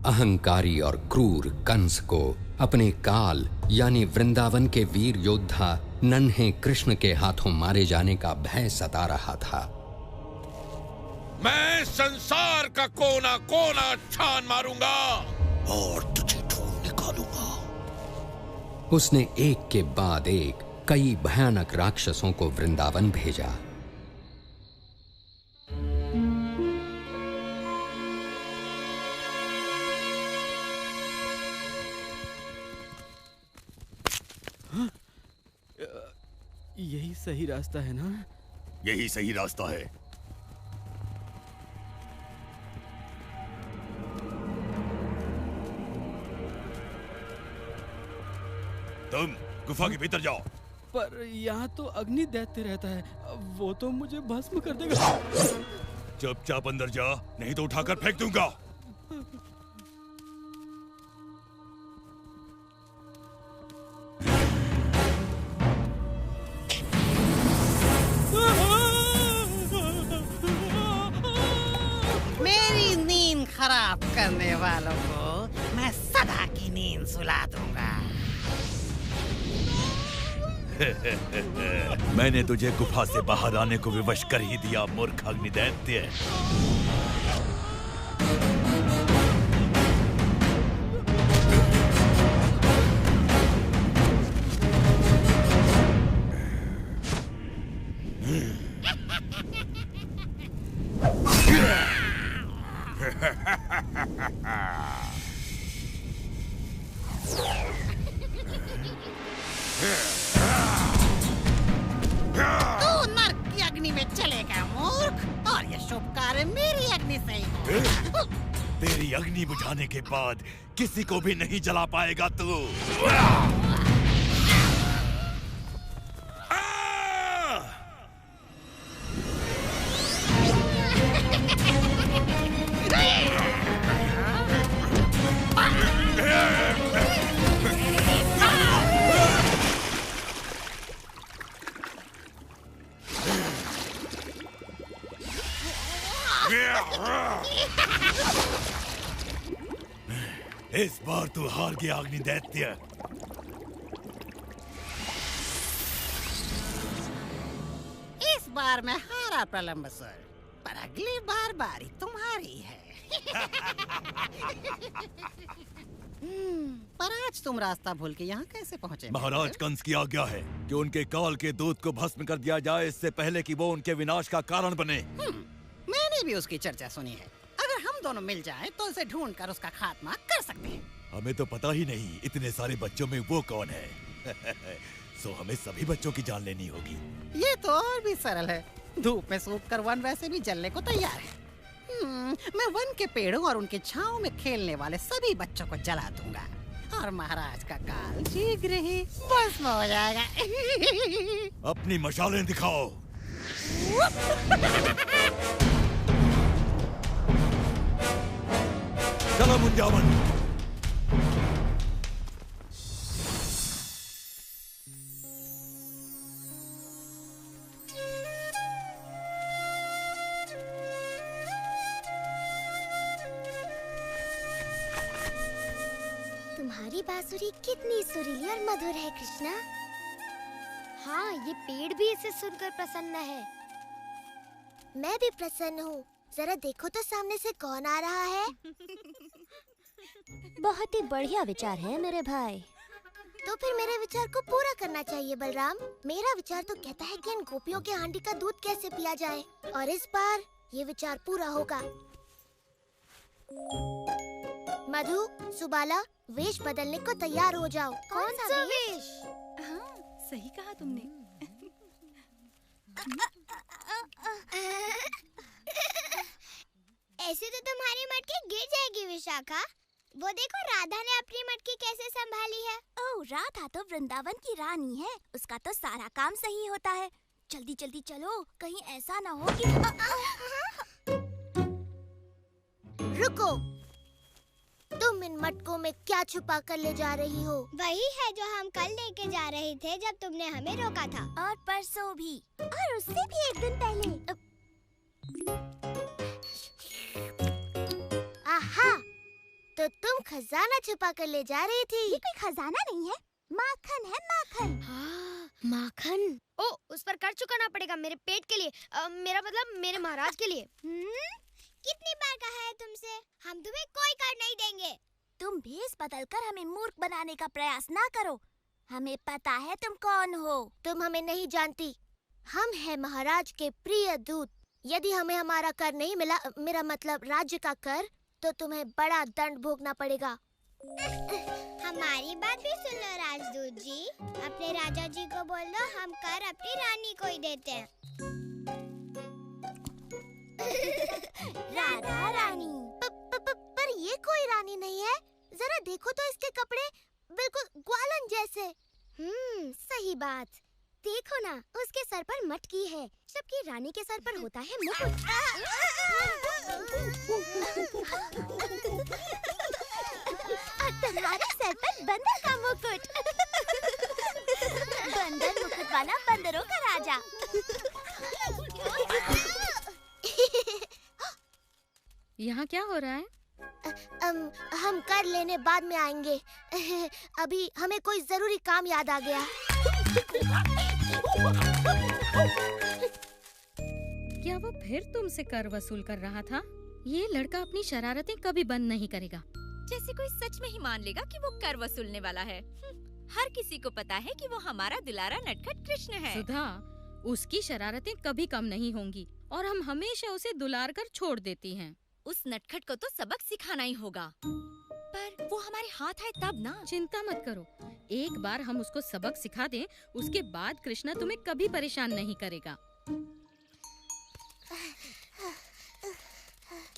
अहंकारी और क्रूर कंस को अपने काल यानी वृंदावन के वीर योद्धा नन्हे कृष्ण के हाथों मारे जाने का भय सता रहा था। मैं संसार का कोना कोना छान मारूंगा और तुझे ढूंढ निकालूंगा। उसने एक के बाद एक कई भयानक राक्षसों को वृंदावन भेजा। यही सही रास्ता है ना? यही सही रास्ता है। तुम गुफा के भीतर जाओ। पर यहाँ तो अग्नि दैत्य रहता है, वो तो मुझे भस्म कर देगा। चुपचाप अंदर जा, नहीं तो उठाकर फेंक दूंगा। मेरी नींद खराब करने वालों को मैं सदा की नींद सुला दूंगा। मैंने तुझे गुफा से बाहर आने को विवश कर ही दिया, मूर्ख अग्निदैत्य। तू नर्क की अग्नि में चलेगा मूर्ख, और ये शुभ कार्य मेरी अग्नि से ही होगा। तेरी अग्नि बुझाने के बाद किसी को भी नहीं जला पाएगा तू। इस बार तू हार गया अग्निदैत्य। इस बार मैं हारा प्रलंबसुर, पर अगली बार बारी तुम्हारी है। पर आज तुम रास्ता भूल के यहाँ कैसे पहुँचे? महाराज कंस की आज्ञा है कि उनके काल के दूत को भस्म कर दिया जाए, इससे पहले कि वो उनके विनाश का कारण बने। मैंने भी उसकी चर्चा सुनी है। अगर हम दोनों मिल जाएं तो उसे ढूंढकर उसका खात्मा कर सकते हैं। हमें तो पता ही नहीं इतने सारे बच्चों में वो कौन है। सो हमें सभी बच्चों की जान लेनी होगी। ये तो और भी सरल है। धूप में सूख कर वन वैसे भी जलने को तैयार है। मैं वन के पेड़ों और उनके छांव में खेलने वाले सभी बच्चों को जला दूंगा और महाराज का काल शीघ्र ही भस्म हो जाएगा। अपनी मशालें दिखाओ। चलो मुंजावन। तुम्हारी बांसुरी कितनी सुरीली और मधुर है कृष्णा। हाँ, ये पेड़ भी इसे सुनकर प्रसन्न है। मैं भी प्रसन्न हूँ। जरा देखो तो सामने से कौन आ रहा है। बहुत ही बढ़िया विचार है मेरे भाई। तो फिर मेरे विचार को पूरा करना चाहिए बलराम। मेरा विचार तो कहता है कि इन गोपियों के हांडी का दूध कैसे पिया जाए, और इस बार ये विचार पूरा होगा। मधु, सुबाला, वेश बदलने को तैयार हो जाओ। कौन सा वेश? हाँ, सही कहा तुमने। ऐसे तो तुम्हारी मटकी गिर जाएगी विशाखा। वो देखो राधा ने अपनी मटकी कैसे संभाली है। ओह, राधा तो वृंदावन की रानी है, उसका तो सारा काम सही होता है। जल्दी जल्दी चलो, कहीं ऐसा ना हो कि रुको, तुम इन मटकों में क्या छुपा कर ले जा रही हो? वही है जो हम कल लेके जा रहे थे जब तुमने हमें रोका था, और परसों भी, और उससे भी एक दिन पहले। आहा, तो तुम खजाना छुपा कर ले जा रही थी। ये कोई खजाना नहीं है, माखन है, माखन। माखन? ओ, उस पर कर चुकाना पड़ेगा मेरे पेट के लिए, मेरा मतलब मेरे महाराज के लिए। कितनी बार कहा है तुमसे, हम तुम्हें कोई कर नहीं देंगे। तुम भेष बदलकर हमें मूर्ख बनाने का प्रयास ना करो। हमें पता है तुम कौन हो। तुम हमें नहीं जानती। हम हैं महाराज के प्रिय दूत। यदि हमें हमारा कर नहीं मिला, मेरा मतलब राज्य का कर, तो तुम्हें बड़ा दंड भोगना पड़ेगा। हमारी बात भी सुन लो राजदूत जी। अपने राजा जी को बोल दो हम कर अपनी रानी को ही देते हैं। राधा रानी? पर ये कोई रानी नहीं है। जरा देखो तो इसके कपड़े बिल्कुल ग्वालन जैसे। सही बात। देखो ना, उसके सर पर मटकी है, जबकि रानी के सर पर होता है मुकुट। और तुम्हारे सर पर बंदर का मुकुट। बंदर मुकुट वाला बंदरों का राजा। यहाँ क्या हो रहा है? हम कर लेने बाद में आएंगे। अभी हमें कोई जरूरी काम याद आ गया। क्या वो फिर तुमसे कर वसूल कर रहा था? ये लड़का अपनी शरारतें कभी बंद नहीं करेगा। जैसे कोई सच में ही मान लेगा कि वो कर वसूलने वाला है। हर किसी को पता है कि वो हमारा दुलारा नटखट कृष्ण है। सुधा, उसकी शरारतें कभी कम नहीं होंगी और हम हमेशा उसे दुलार कर छोड़ देती हैं। उस नटखट को तो सबक सिखाना ही होगा। पर वो हमारे हाथ आए तब ना। चिंता मत करो, एक बार हम उसको सबक सिखा दें, उसके बाद कृष्णा तुम्हें कभी परेशान नहीं करेगा।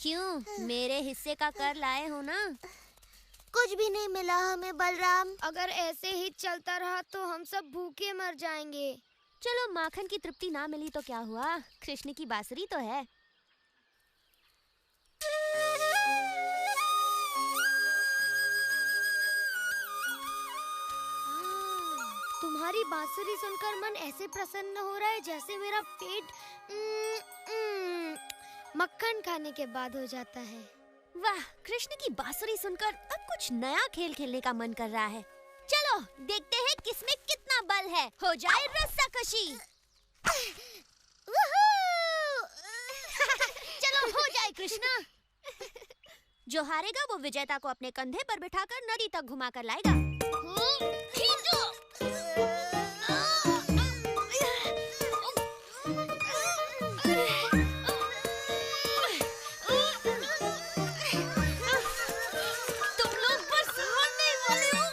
क्यों, मेरे हिस्से का कर लाए हो ना? कुछ भी नहीं मिला हमें बलराम। अगर ऐसे ही चलता रहा तो हम सब भूखे मर जाएंगे। चलो, माखन की तृप्ति ना मिली तो क्या हुआ, कृष्ण की बांसुरी तो है। तुम्हारी बांसुरी सुनकर मन ऐसे प्रसन्न हो रहा है जैसे मेरा पेट मक्खन खाने के बाद हो जाता है। वाह, कृष्ण की बांसुरी सुनकर अब कुछ नया खेल खेलने का मन कर रहा है। चलो देखते हैं किसमें कितना बल है। हो जाए रस्साकशी। चलो हो जाए कृष्णा। जो हारेगा वो विजेता को अपने कंधे पर बिठाकर नदी तक घुमा कर लाएगा। खींचो। तुम लोग बस हारने वाले हो।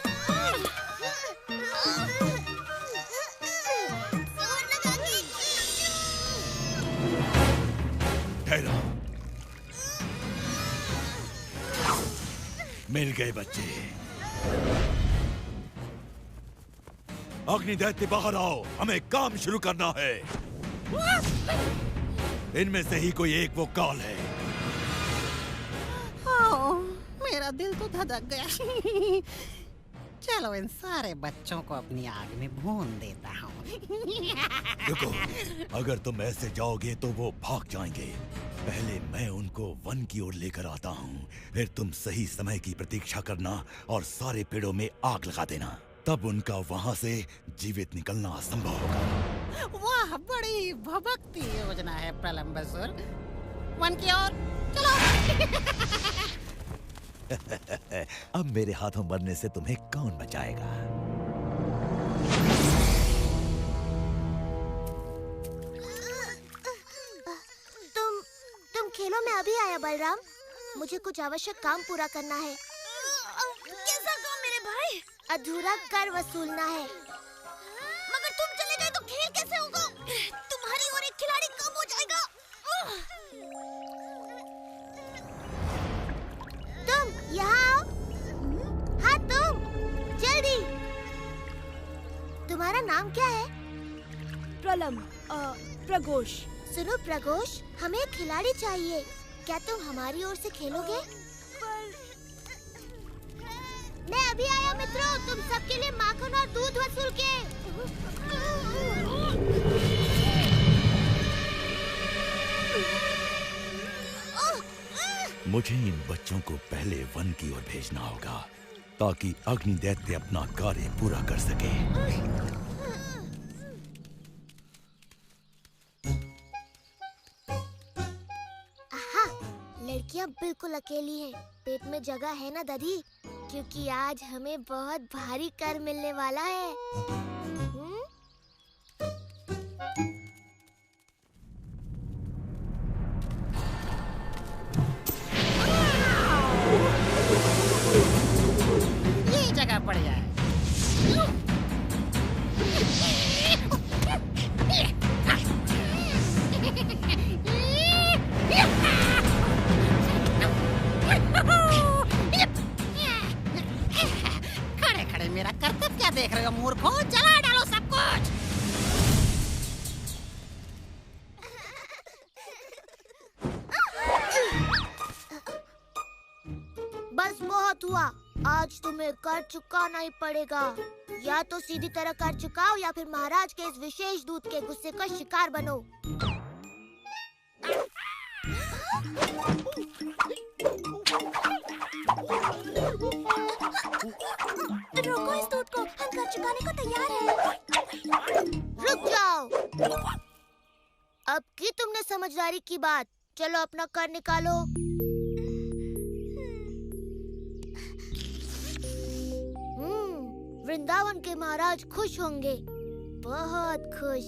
ठहरो। मिल गए बच्चे। अग्निदैत्य बाहर आओ, हमें काम शुरू करना है। इनमें से ही कोई एक वो काल है। मेरा दिल तो धड़क गया। चलो इन सारे बच्चों को अपनी आग में भून देता हूँ। रुको, अगर तुम ऐसे जाओगे तो वो भाग जाएंगे। पहले मैं उनको वन की ओर लेकर आता हूँ, फिर तुम सही समय की प्रतीक्षा करना और सारे पेड़ों में आग लगा देना। तब उनका वहाँ से जीवित निकलना असंभव होगा। वाह, बड़ी भभकती योजना है प्रलंबसुर। वन की ओर चलो। अब मेरे हाथों मरने से तुम्हें कौन बचाएगा? तुम खेलों में अभी आया बलराम। मुझे कुछ आवश्यक काम पूरा करना है। कैसा काम मेरे भाई? अधूरा कर वसूलना है। मगर तुम चले गए तो खेल कैसे होगा? तुम्हारी और एक खिलाड़ी कम हो जाएगा। तुम यहाँ आओ। हाँ तुम, जल्दी। तुम्हारा नाम क्या है? प्रघोष। सुनो प्रघोष, हमें एक खिलाड़ी चाहिए। क्या तुम हमारी ओर से खेलोगे? मैं अभी आया मित्रों, तुम सबके लिए माखन और दूध वसूल के। मुझे इन बच्चों को पहले वन की ओर भेजना होगा ताकि अग्नि दैत्य अपना कार्य पूरा कर सके। आहा, लड़कियां बिल्कुल अकेली हैं। पेट में जगह है ना दादी? क्योंकि आज हमें बहुत भारी कर मिलने वाला है। ये जगह बढ़िया है। खड़े खड़े मेरा कर्तव्य क्या देख रहे हो मूर्खों? जला डालो सब कुछ। बस बहुत हुआ। आज तुम्हें कर चुकाना ही पड़ेगा। या तो सीधी तरह कर चुकाओ या फिर महाराज के इस विशेष दूत के गुस्से का शिकार बनो। रोको इस दूत को, हम कर चुकाने को तैयार हैं। रुक जाओ। अब की तुमने समझदारी की बात। चलो अपना कर निकालो। वृंदावन के महाराज खुश होंगे, बहुत खुश।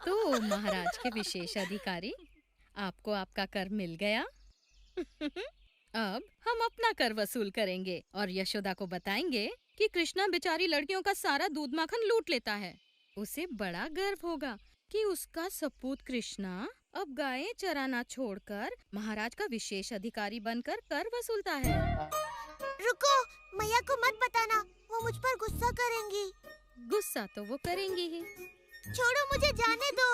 तो महाराज के विशेष अधिकारी, आपको आपका कर मिल गया। अब हम अपना कर वसूल करेंगे और यशोदा को बताएंगे कि कृष्णा बेचारी लड़कियों का सारा दूध माखन लूट लेता है। उसे बड़ा गर्व होगा कि उसका सपूत कृष्णा अब गायें चराना छोड़कर महाराज का विशेष अधिकारी बनकर कर वसूलता है। रुको, मैया को मत बताना, वो मुझ पर गुस्सा करेंगी। गुस्सा तो वो करेंगी ही। छोड़ो, मुझे जाने दो।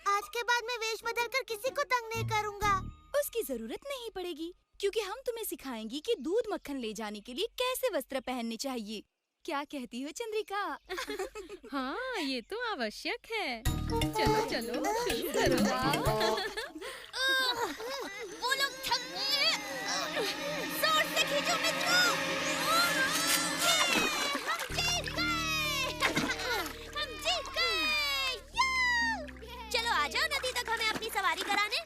आज के बाद मैं वेश बदलकर किसी को तंग नहीं करूँगा। उसकी जरूरत नहीं पड़ेगी, क्योंकि हम तुम्हें सिखाएंगी कि दूध मक्खन ले जाने के लिए कैसे वस्त्र पहनने चाहिए। क्या कहती हो चंद्रिका? हाँ, ये तो आवश्यक है। चलो चलो शुरू करो। वो लोग थक गए हैं। जोर से खींचो मित्रों। हम जीत गए। चलो आ जाओ नदी तक हमें अपनी सवारी कराने।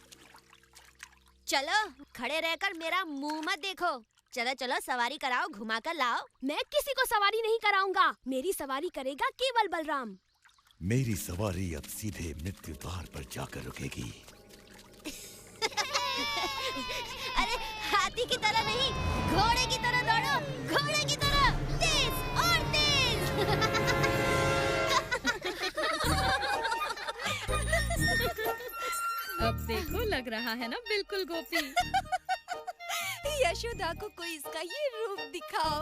चलो, खड़े रहकर मेरा मुंह मत देखो। चलो चलो, सवारी कराओ, घुमा कर लाओ। मैं किसी को सवारी नहीं कराऊंगा। मेरी सवारी करेगा केवल बलराम। मेरी सवारी अब सीधे मृत्यु द्वार पर जाकर रुकेगी। अरे हाथी की तरह नहीं, घोड़े की तरह दौड़ो, घोड़े की तरह तेज और तेज। अब देखो, लग रहा है ना बिल्कुल गोपी। यशोदा को कोई इसका ये रूप दिखाओ।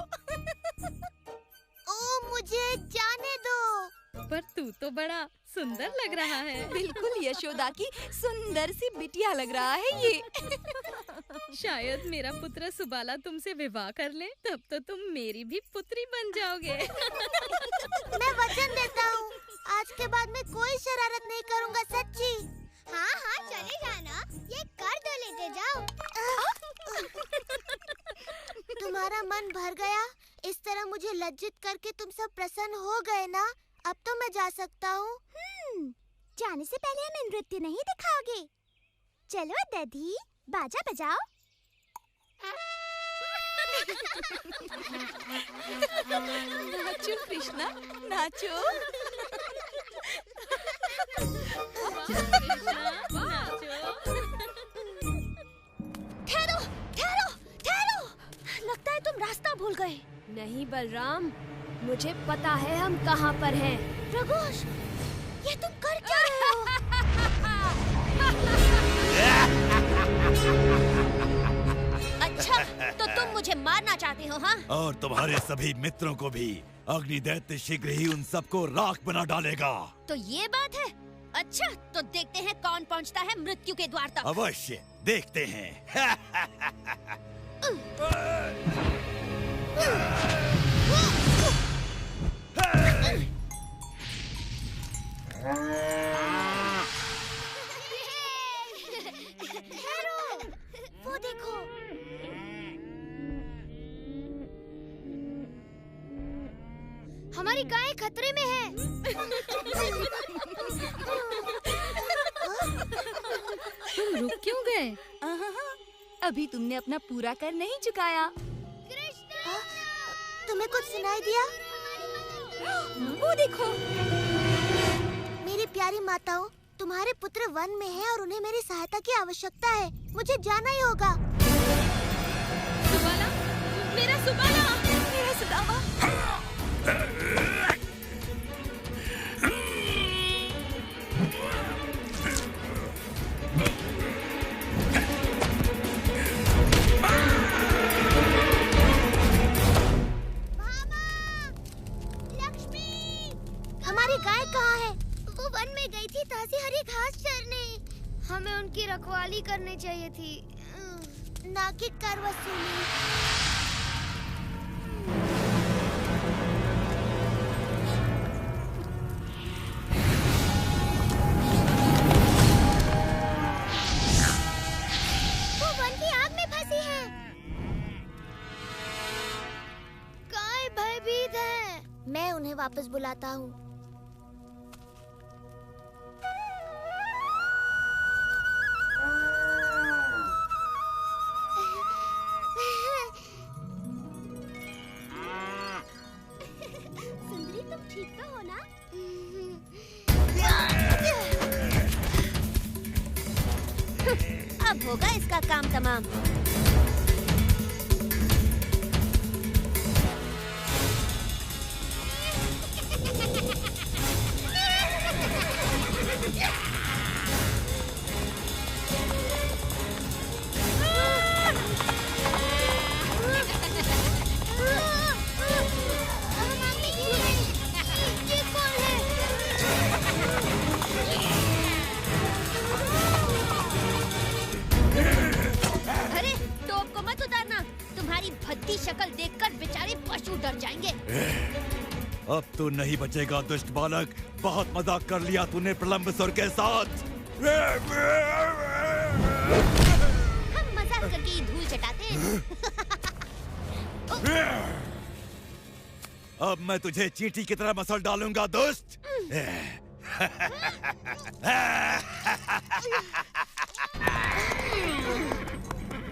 ओ, मुझे जाने दो। पर तू तो बड़ा सुंदर लग रहा है। बिल्कुल यशोदा की सुंदर सी बिटिया लग रहा है ये। शायद मेरा पुत्र सुबाला तुमसे विवाह कर ले, तब तो तुम मेरी भी पुत्री बन जाओगे। मैं वचन देता हूँ, आज के बाद मैं कोई शरारत नहीं करूँगा, सच्ची। हाँ हाँ, चले जाना। ये कर दो, लेते जाओ। तुम्हारा मन भर गया? इस तरह मुझे लज्जित करके तुम सब प्रसन्न हो गए ना? अब तो मैं जा सकता हूँ। जाने से पहले हमें नृत्य नहीं दिखाओगे? चलो दधी, बाजा बजाओ। नाचो कृष्णा, नाचो। ठहरो, ठहरो, ठहरो। लगता है तुम रास्ता भूल गए। नहीं बलराम, मुझे पता है हम कहाँ पर हैं। रघुष, ये तुम कर क्या रहे हो? अच्छा, तो तुम मुझे मारना चाहते हो, हाँ? और तुम्हारे सभी मित्रों को भी। अग्नि दैत्य शीघ्र ही उन सबको राख बना डालेगा। तो ये बात है। अच्छा, तो देखते हैं कौन पहुंचता है मृत्यु के द्वार तक। अवश्य देखते हैं। वो देखो। हमारी गाय खतरे में है। तुम रुक क्यों गए? अभी तुमने अपना पूरा कर नहीं चुकाया। तुम्हें कुछ सुनाई दिया? वो देखो। मेरी प्यारी माताओं, तुम्हारे पुत्र वन में हैं और उन्हें मेरी सहायता की आवश्यकता है। मुझे जाना ही होगा। सुबाला, मेरा सुबाला, मेरा सुदामा। हमारी गाय कहाँ है? वो वन में गई थी ताज़ी हरी घास चरने। हमें उनकी रखवाली करनी चाहिए थी, ना कि कर वसूली। वो वन की आग में फंसी है। गाय भयभीत है। मैं उन्हें वापस बुलाता हूँ। सुंदरी, तुम ठीक तो हो ना? अब होगा इसका काम तमाम। अरे टोप को मत उतारना, तुम्हारी भद्दी शक्ल देखकर बेचारे पशु डर जाएंगे। अब तू नहीं बचेगा दुष्ट बालक। बहुत मजाक कर लिया तूने प्रलंबसुर के साथ। हम मजाक करके ही धूल चटाते हैं। अब मैं तुझे चींटी की तरह मसल डालूंगा दुष्ट।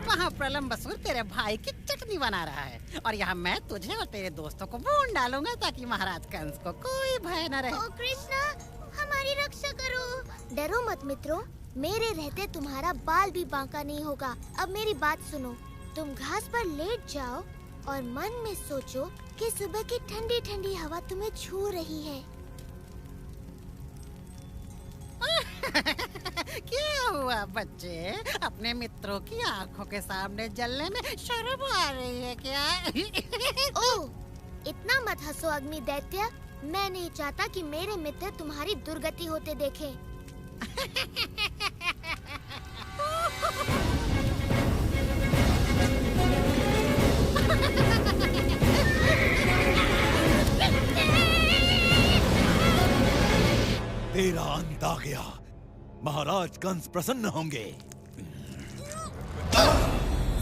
वहाँ प्रलंबसुर तेरे भाई की चटनी बना रहा है और यहाँ मैं तुझे और तेरे दोस्तों को भून डालूंगा ताकि महाराज कंस को कोई भय न रहे। ओ कृष्णा, हमारी रक्षा करो। डरो मत मित्रों, मेरे रहते तुम्हारा बाल भी बांका नहीं होगा। अब मेरी बात सुनो। तुम घास पर लेट जाओ और मन में सोचो कि सुबह की ठंडी ठंडी हवा तुम्हें छू रही है। क्या हुआ बच्चे? अपने मित्रों की आंखों के सामने जलने में शर्म आ रही है क्या? ओह, इतना मत हंसो अग्नि दैत्य। मैं नहीं चाहता कि मेरे मित्र तुम्हारी दुर्गति होते देखें। तेरा अंत आ गया। महाराज कंस प्रसन्न होंगे।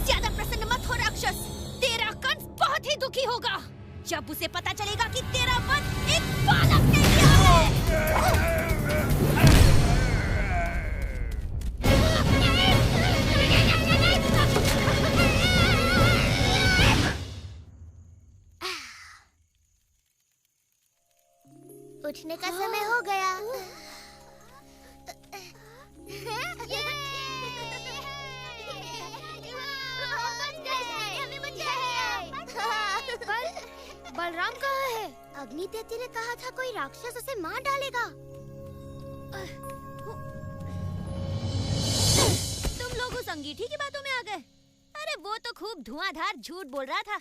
ज्यादा प्रसन्न मत हो राक्षस। तेरा कंस बहुत ही दुखी होगा जब उसे पता चलेगा कि तेरा वध एक बालक ने किया है। उठने का समय हो गया। बलराम कहाँ है? अग्नि दैत्य ने कहा था कोई राक्षस उसे मार डालेगा। तुम लोग उस अंगीठी की बातों में आ गए। अरे वो तो खूब धुआंधार झूठ बोल रहा था।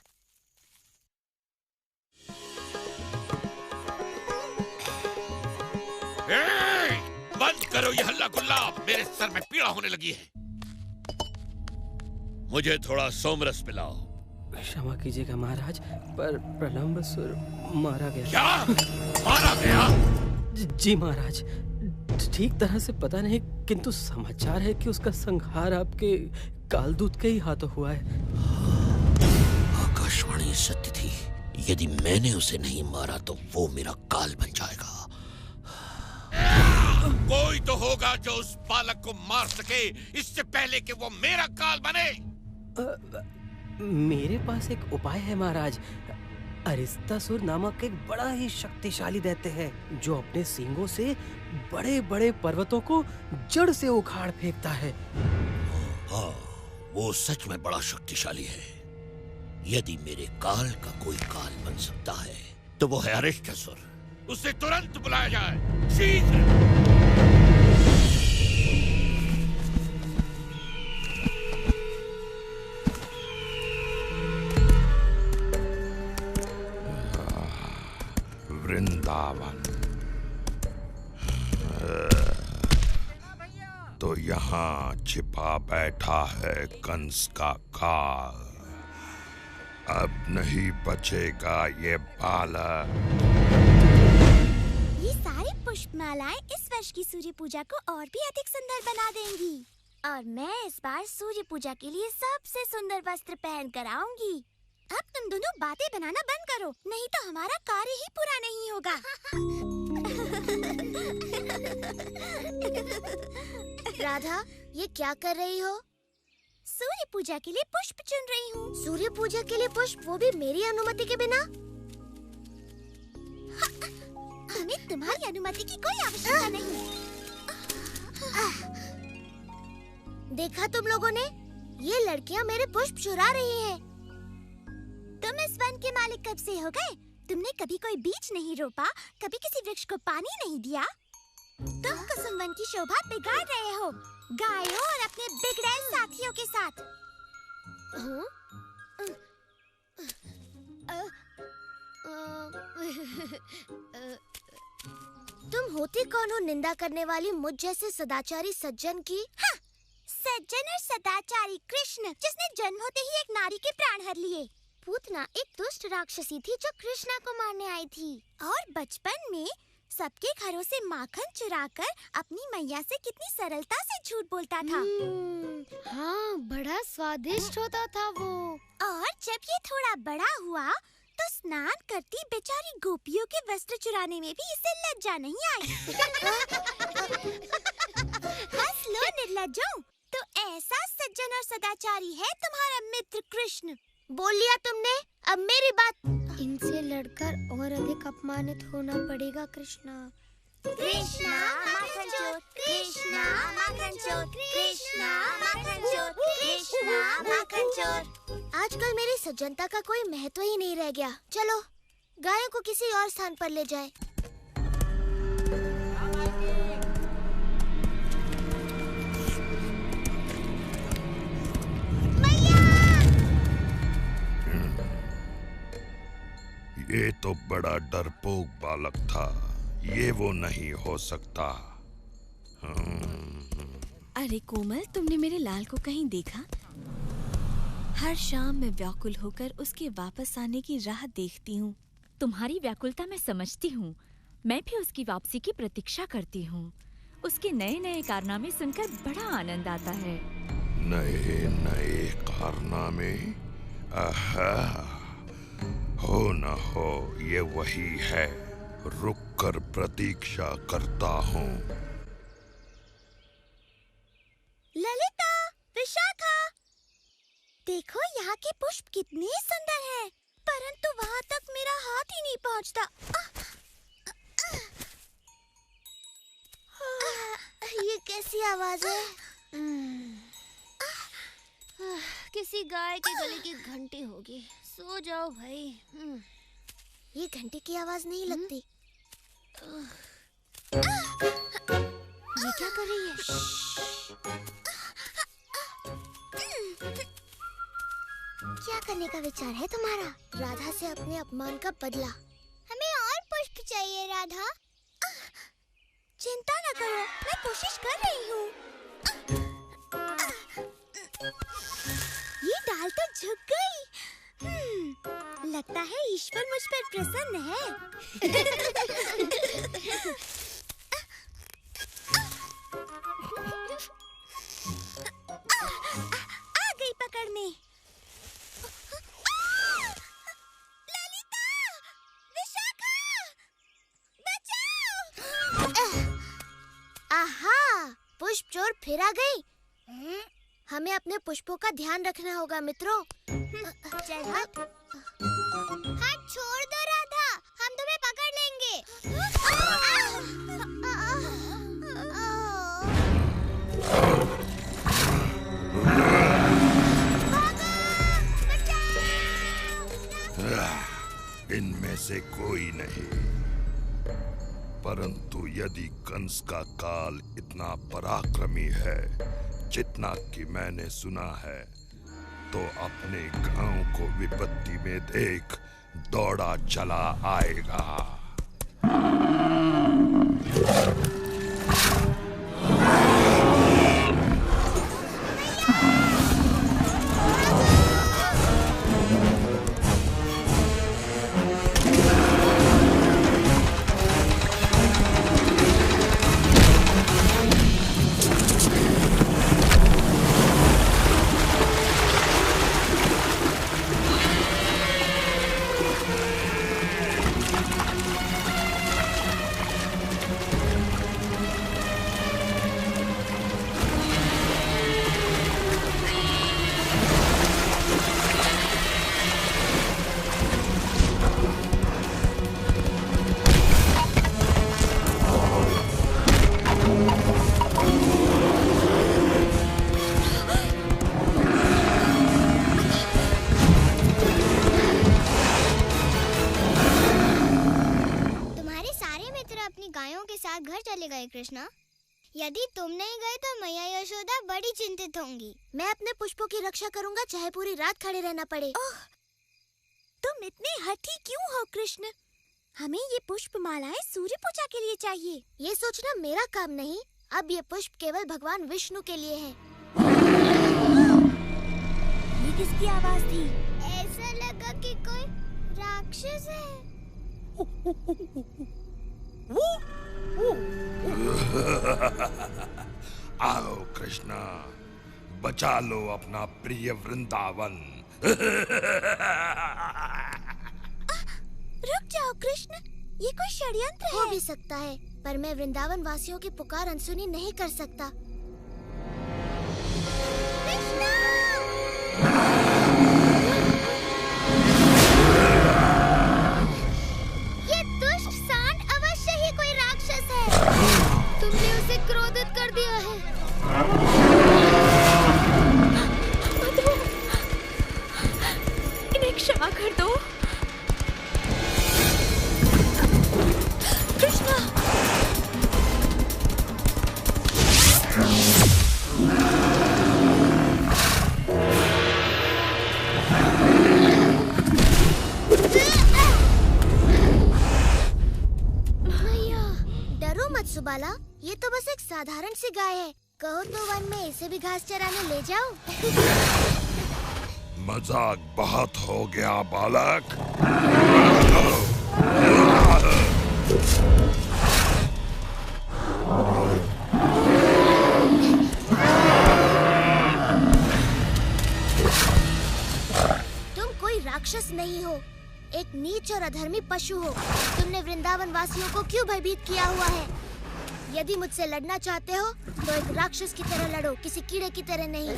बंद करो ये हल्ला गुल्ला, मेरे सर में पीड़ा होने लगी है। मुझे थोड़ा सोमरस पिलाओ। क्षमा कीजिएगा महाराज, पर प्रलंबसुर मारा गया। क्या मारा गया? जी महाराज, ठीक तरह से पता नहीं, किंतु समाचार है कि उसका संहार आपके कालदूत के ही हाथों हुआ है। आकाशवाणी सत्य थी। यदि मैंने उसे नहीं मारा तो वो मेरा काल बन जाएगा। कोई तो होगा जो उस बालक को मार सके इससे पहले कि वो मेरा काल बने। मेरे पास एक उपाय है महाराज। अरिस्तासुर नामक एक बड़ा ही शक्तिशाली दैत्य है जो अपने सींगों से बड़े बड़े पर्वतों को जड़ से उखाड़ फेंकता है। हाँ, वो सच में बड़ा शक्तिशाली है। यदि मेरे काल का कोई काल बन सकता है तो वो है अरिस्तासुर। उसे तुरंत बुलाया जाए, शीघ्र। वृंदावन तो यहाँ छिपा बैठा है कंस का काल। अब नहीं बचेगा ये बालक। ये सारी पुष्पमालाएं इस वर्ष की सूर्य पूजा को और भी अधिक सुंदर बना देंगी। और मैं इस बार सूर्य पूजा के लिए सबसे सुंदर वस्त्र पहन कर आऊंगी। अब तुम दोनों बातें बनाना बंद करो, नहीं तो हमारा कार्य ही पूरा नहीं होगा। राधा, ये क्या कर रही हो? सूर्य पूजा के लिए पुष्प चुन रही हूँ। सूर्य पूजा के लिए पुष्प, वो भी मेरी अनुमति के बिना? हमें तुम्हारी अनुमति की कोई आवश्यकता नहीं। देखा तुम लोगों ने? ये लड़कियाँ मेरे पुष्प चुरा रही हैं। तुम इस वन के मालिक कब से हो गए? तुमने कभी कोई बीज नहीं रोपा, कभी किसी वृक्ष को पानी नहीं दिया। तुम कुसुम वन की शोभा बिगाड़ रहे हो, गायों और अपने बिगड़ैल साथियों के साथ। तुम होती कौन हो निंदा करने वाली मुझ जैसे सदाचारी सज्जन की? हाँ, सज्जन और सदाचारी कृष्ण, जिसने जन्म होते ही एक नारी के प्राण हर लिए। पूतना एक दुष्ट राक्षसी थी जो कृष्णा को मारने आई थी और बचपन में सबके घरों से माखन चुराकर अपनी मैया से कितनी सरलता से झूठ बोलता था। हाँ, बड़ा स्वादिष्ट होता था वो। और जब ये थोड़ा बड़ा हुआ तो स्नान करती बेचारी गोपियों के वस्त्र चुराने में भी इसे लज्जा नहीं आई। हंस लो निर्लज्जों, तो ऐसा सज्जन और सदाचारी है तुम्हारा मित्र कृष्ण। बोल लिया तुमने, अब मेरी बात। इनसे लड़कर और अधिक अपमानित होना पड़ेगा कृष्णा। कृष्णा माखन चोर, कृष्णा माखन चोर, कृष्णा माखन चोर, कृष्णा माखन चोर। आजकल मेरी सज्जनता का कोई महत्व ही नहीं रह गया। चलो गायों को किसी और स्थान पर ले जाए। ये तो बड़ा डरपोक बालक था, ये वो नहीं हो सकता। अरे कोमल, तुमने मेरे लाल को कहीं देखा? हर शाम मैं व्याकुल होकर उसके वापस आने की राह देखती हूँ। तुम्हारी व्याकुलता मैं समझती हूँ। मैं भी उसकी वापसी की प्रतीक्षा करती हूँ। उसके नए नए कारनामे सुनकर बड़ा आनंद आता है। नए नए कारनामे? आहा, हो न हो ये वही है। रुक कर प्रतीक्षा करता हूँ। ललिता, विशाखा, देखो यहाँ के पुष्प कितने सुंदर हैं, परंतु वहाँ तक मेरा हाथ ही नहीं पहुँचता। ये कैसी आवाज है? किसी गाय के गले की घंटी होगी। सो जाओ भाई। ये घंटी की आवाज नहीं लगती। ये क्या कर रही है? क्या करने का विचार है तुम्हारा? राधा से अपने अपमान का बदला। हमें और पुष्प चाहिए राधा। चिंता न करो, मैं कोशिश कर रही हूँ। ये डाल तो झुक गई। लगता है ईश्वर मुझ पर प्रसन्न है। आ गई पकड़ने। ललिता, विशाखा, बचाओ! आहा, पुष्प चोर फिर आ गई। हमें अपने पुष्पों का ध्यान रखना होगा मित्रों। चल हट। हाथ छोड़ दो राधा, हम तुम्हें पकड़ लेंगे। इनमें से कोई नहीं, परंतु यदि कंस का काल इतना पराक्रमी है जितना कि मैंने सुना है, तो अपने गांव को विपत्ति में देख दौड़ा चला आएगा। कृष्णा, यदि तुम नहीं गए तो मैया यशोदा बड़ी चिंतित होंगी। मैं अपने पुष्पों की रक्षा करूंगा, चाहे पूरी रात खड़े रहना पड़े। ओह, तुम इतने हठी क्यों हो कृष्ण? हमें ये पुष्प मालाएं सूर्य पूजा के लिए चाहिए। ये सोचना मेरा काम नहीं। अब ये पुष्प केवल भगवान विष्णु के लिए है। ये किसकी आवाज थी? ऐसा लगा कि कोई राक्षस है। आओ कृष्णा, बचा लो अपना प्रिय वृंदावन। रुक जाओ कृष्ण, ये कोई षड्यंत्र है। हो भी सकता है, पर मैं वृंदावन वासियों की पुकार अनसुनी नहीं कर सकता। कृष्णा! ये दुष्ट सांड अवश्य ही कोई राक्षस है। तुमने उसे क्रोधित कर दिया है। इन्हें क्षमा कर दो। कृष्णा! डरो मत सुबाला, ये तो बस एक साधारण सी गाय है। कहो तो वन में इसे भी घास चराने ले जाओ। मजाक बहुत हो गया बालक। तुम कोई राक्षस नहीं हो, एक नीच और अधर्मी पशु हो। तुमने वृंदावन वासियों को क्यों भयभीत किया हुआ है? यदि मुझसे लड़ना चाहते हो तो एक राक्षस की तरह लड़ो, किसी कीड़े की तरह नहीं।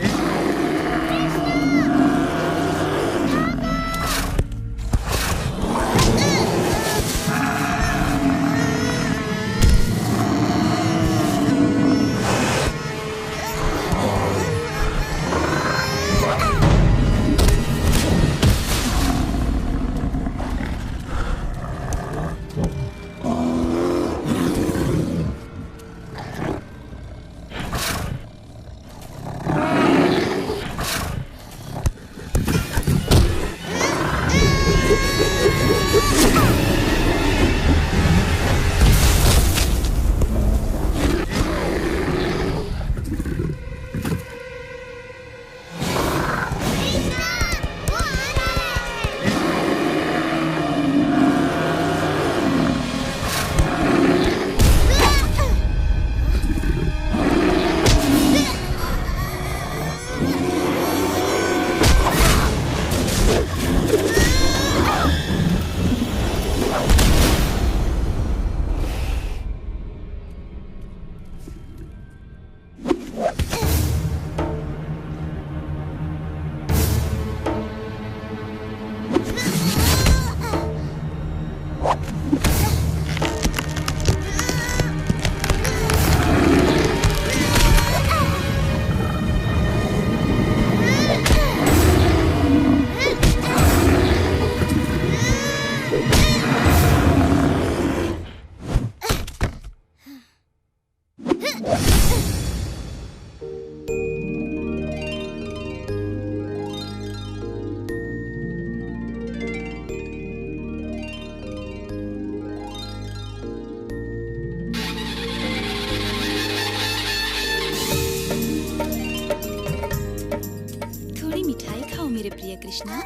मेरे प्रिय कृष्णा।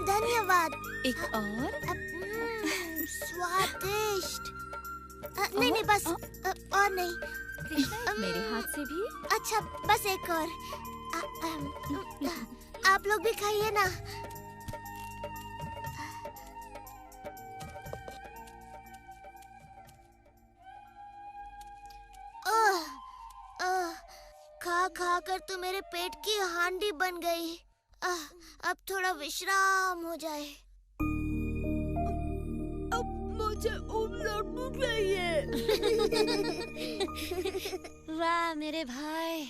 धन्यवाद। एक और? स्वादिष्ट। नहीं बस और नहीं। कृष्णा मेरे हाथ से भी। अच्छा बस एक और। आप लोग भी खाइए ना। खा खा कर तो मेरे पेट की हांडी बन गई। अब थोड़ा विश्राम हो जाए। अब मुझे लड्डू चाहिए। वाह मेरे भाई,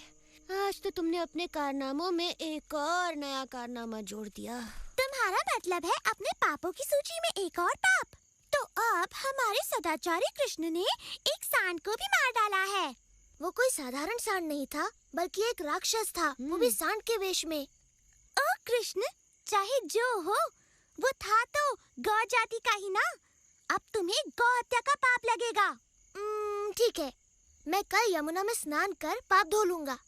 आज तो तुमने अपने कारनामों में एक और नया कारनामा जोड़ दिया। तुम्हारा मतलब है अपने पापों की सूची में एक और पाप? तो अब हमारे सदाचारी कृष्ण ने एक सांड को भी मार डाला है। वो कोई साधारण सांड नहीं था, बल्कि एक राक्षस था, वो भी सांड के वेश में। ओ कृष्ण, चाहे जो हो, वो था तो गौ जाति का ही ना। अब तुम्हें गौ हत्या का पाप लगेगा। ठीक है, मैं कल यमुना में स्नान कर पाप धो लूंगा।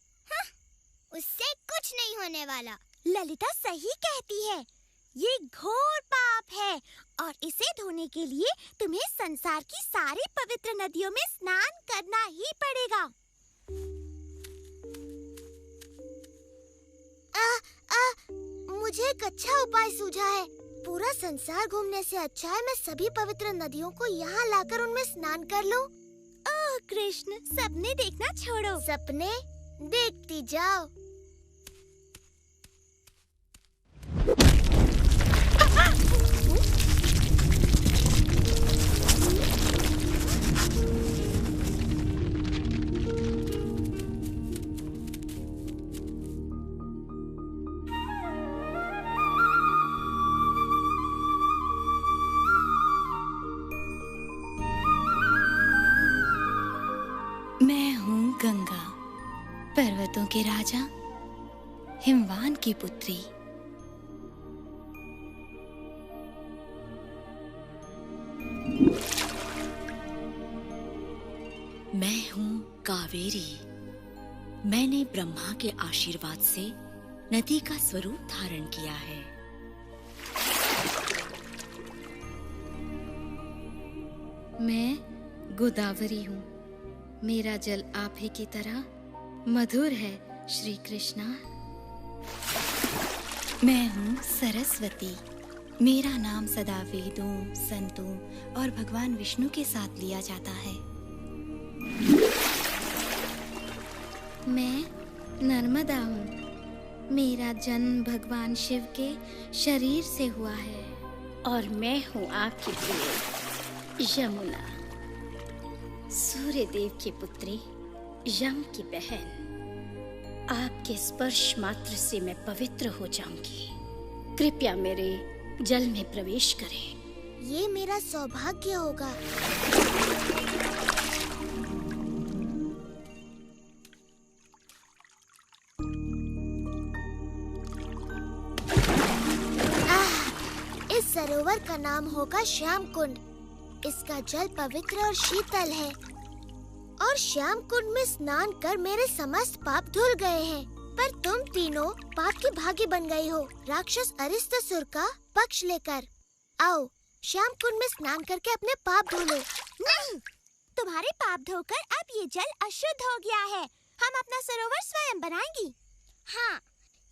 उससे कुछ नहीं होने वाला। ललिता सही कहती है, ये घोर पाप है और इसे धोने के लिए तुम्हें संसार की सारी पवित्र नदियों में स्नान करना ही पड़ेगा। मुझे एक अच्छा उपाय सूझा है। पूरा संसार घूमने से अच्छा है मैं सभी पवित्र नदियों को यहाँ लाकर उनमें स्नान कर लूं। ओह कृष्ण, सपने देखना छोड़ो। सपने देखती जाओ। मैं हूँ गंगा, पर्वतों के राजा, हिमवान की पुत्री। मैं हूँ कावेरी। मैंने ब्रह्मा के आशीर्वाद से नदी का स्वरूप धारण किया है। मैं गोदावरी हूँ। मेरा जल आप ही की तरह मधुर है श्री कृष्णा। मैं हूँ सरस्वती। मेरा नाम सदा वेदों, संतों और भगवान विष्णु के साथ लिया जाता है। मैं नर्मदा हूँ। मेरा जन्म भगवान शिव के शरीर से हुआ है। और मैं हूँ आपकी प्रिय यमुना, सूर्य देव की पुत्री, यम की बहन। आपके स्पर्श मात्र से मैं पवित्र हो जाऊंगी। कृपया मेरे जल में प्रवेश करें। ये मेरा सौभाग्य होगा। इस सरोवर का नाम होगा श्याम कुंड। इसका जल पवित्र और शीतल है और श्याम कुंड में स्नान कर मेरे समस्त पाप धुल गए हैं। पर तुम तीनों पाप की भागी बन गई हो, राक्षस अरिष्टासुर का पक्ष लेकर। आओ श्याम कुंड में स्नान करके अपने पाप धो लो। नहीं, तुम्हारे पाप धोकर अब ये जल अशुद्ध हो गया है। हम अपना सरोवर स्वयं बनाएंगी। हाँ,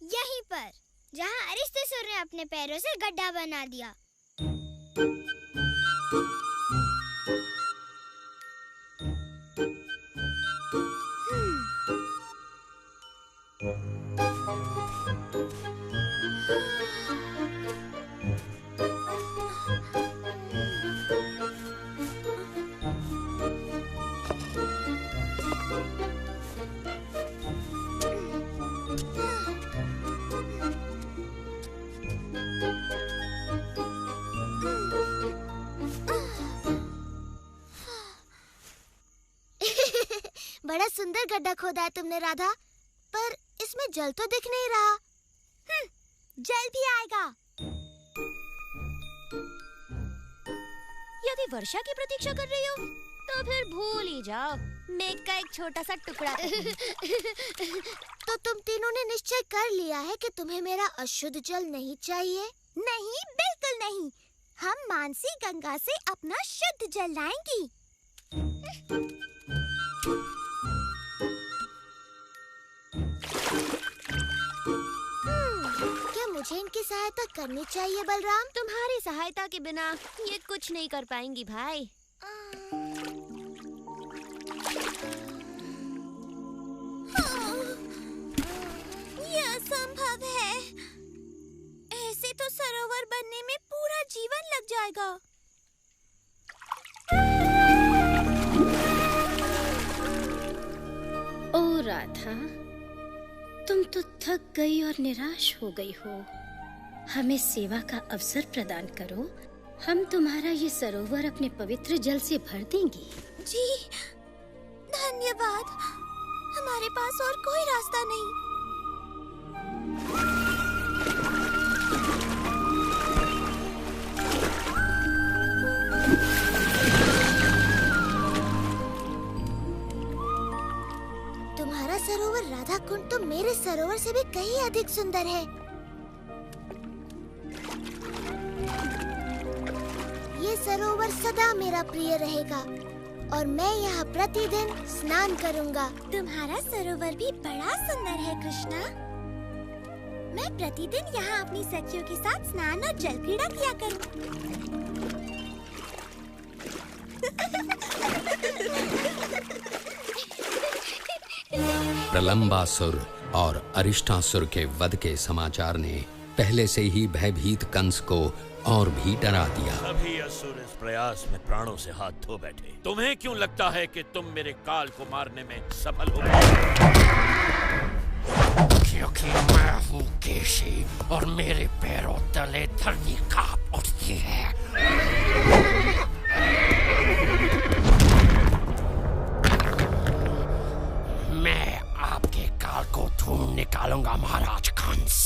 यहीं पर जहाँ अरिष्टासुर ने अपने पैरों से गड्ढा बना दिया। बड़ा सुंदर गड्ढा खोदा है तुमने राधा, पर इसमें जल तो दिख नहीं रहा। जल भी आएगा। यदि वर्षा की प्रतीक्षा कर रही हो तो फिर भूल ही जाओ। मेघ का एक छोटा सा टुकड़ा तो तुम तीनों ने निश्चय कर लिया है कि तुम्हें मेरा अशुद्ध जल नहीं चाहिए? नहीं, बिल्कुल नहीं। हम मानसी गंगा से अपना शुद्ध जल लाएंगी। क्या मुझे इनकी सहायता करनी चाहिए बलराम? तुम्हारी सहायता के बिना ये कुछ नहीं कर पाएंगी भाई। ये असंभव है। ऐसे तो सरोवर बनने में पूरा जीवन लग जाएगा। ओ राधा, तुम तो थक गई और निराश हो गई हो। हमें सेवा का अवसर प्रदान करो। हम तुम्हारा ये सरोवर अपने पवित्र जल से भर देंगे। जी, धन्यवाद। हमारे पास और कोई रास्ता नहीं। तुम्हारा सरोवर राधा कुंड तो मेरे सरोवर से भी कहीं अधिक सुंदर है। ये सरोवर सदा मेरा प्रिय रहेगा और मैं यहाँ प्रतिदिन स्नान करूँगा। तुम्हारा सरोवर भी बड़ा सुंदर है कृष्णा। मैं प्रतिदिन यहाँ अपनी सखियों के साथ स्नान और जल क्रीड़ा किया करूँ। प्रलंबासुर और अरिष्टासुर के वध के समाचार ने पहले से ही भयभीत कंस को और भी डरा दिया। सभी असुर इस प्रयास में प्राणों से हाथ धो बैठे। तुम्हें क्यों लगता है कि तुम मेरे काल को मारने में सफल हो गए? क्योंकि मैं हूँ केशी और मेरे पैरों तले धरती कांप उठती है। मैं आपके काल को ढूंढ निकालूंगा महाराज कंस,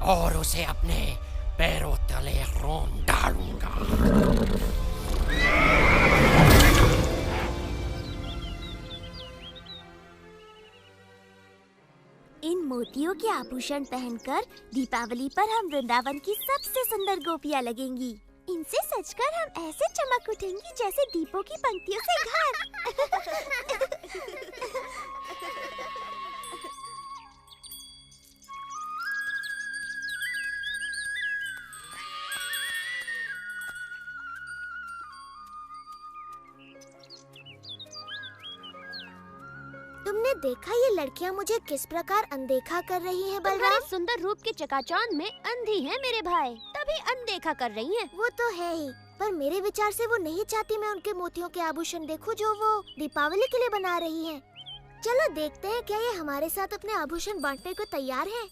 और उसे अपने पैरों तले रोन डालूंगा। इन मोतियों के आभूषण पहनकर दीपावली पर हम वृंदावन की सबसे सुंदर गोपियाँ लगेंगी। इनसे सजकर हम ऐसे चमक उठेंगी जैसे दीपों की पंक्तियों से घर। तुमने देखा ये लड़कियाँ मुझे किस प्रकार अनदेखा कर रही हैं बलराम? तुम्हारे सुंदर रूप के चकाचौंध में अंधी है मेरे भाई, तभी अनदेखा कर रही हैं। वो तो है ही, पर मेरे विचार से वो नहीं चाहती मैं उनके मोतियों के आभूषण देखूं जो वो दीपावली के लिए बना रही हैं। चलो देखते हैं क्या ये हमारे साथ अपने आभूषण बांटने को तैयार हैं।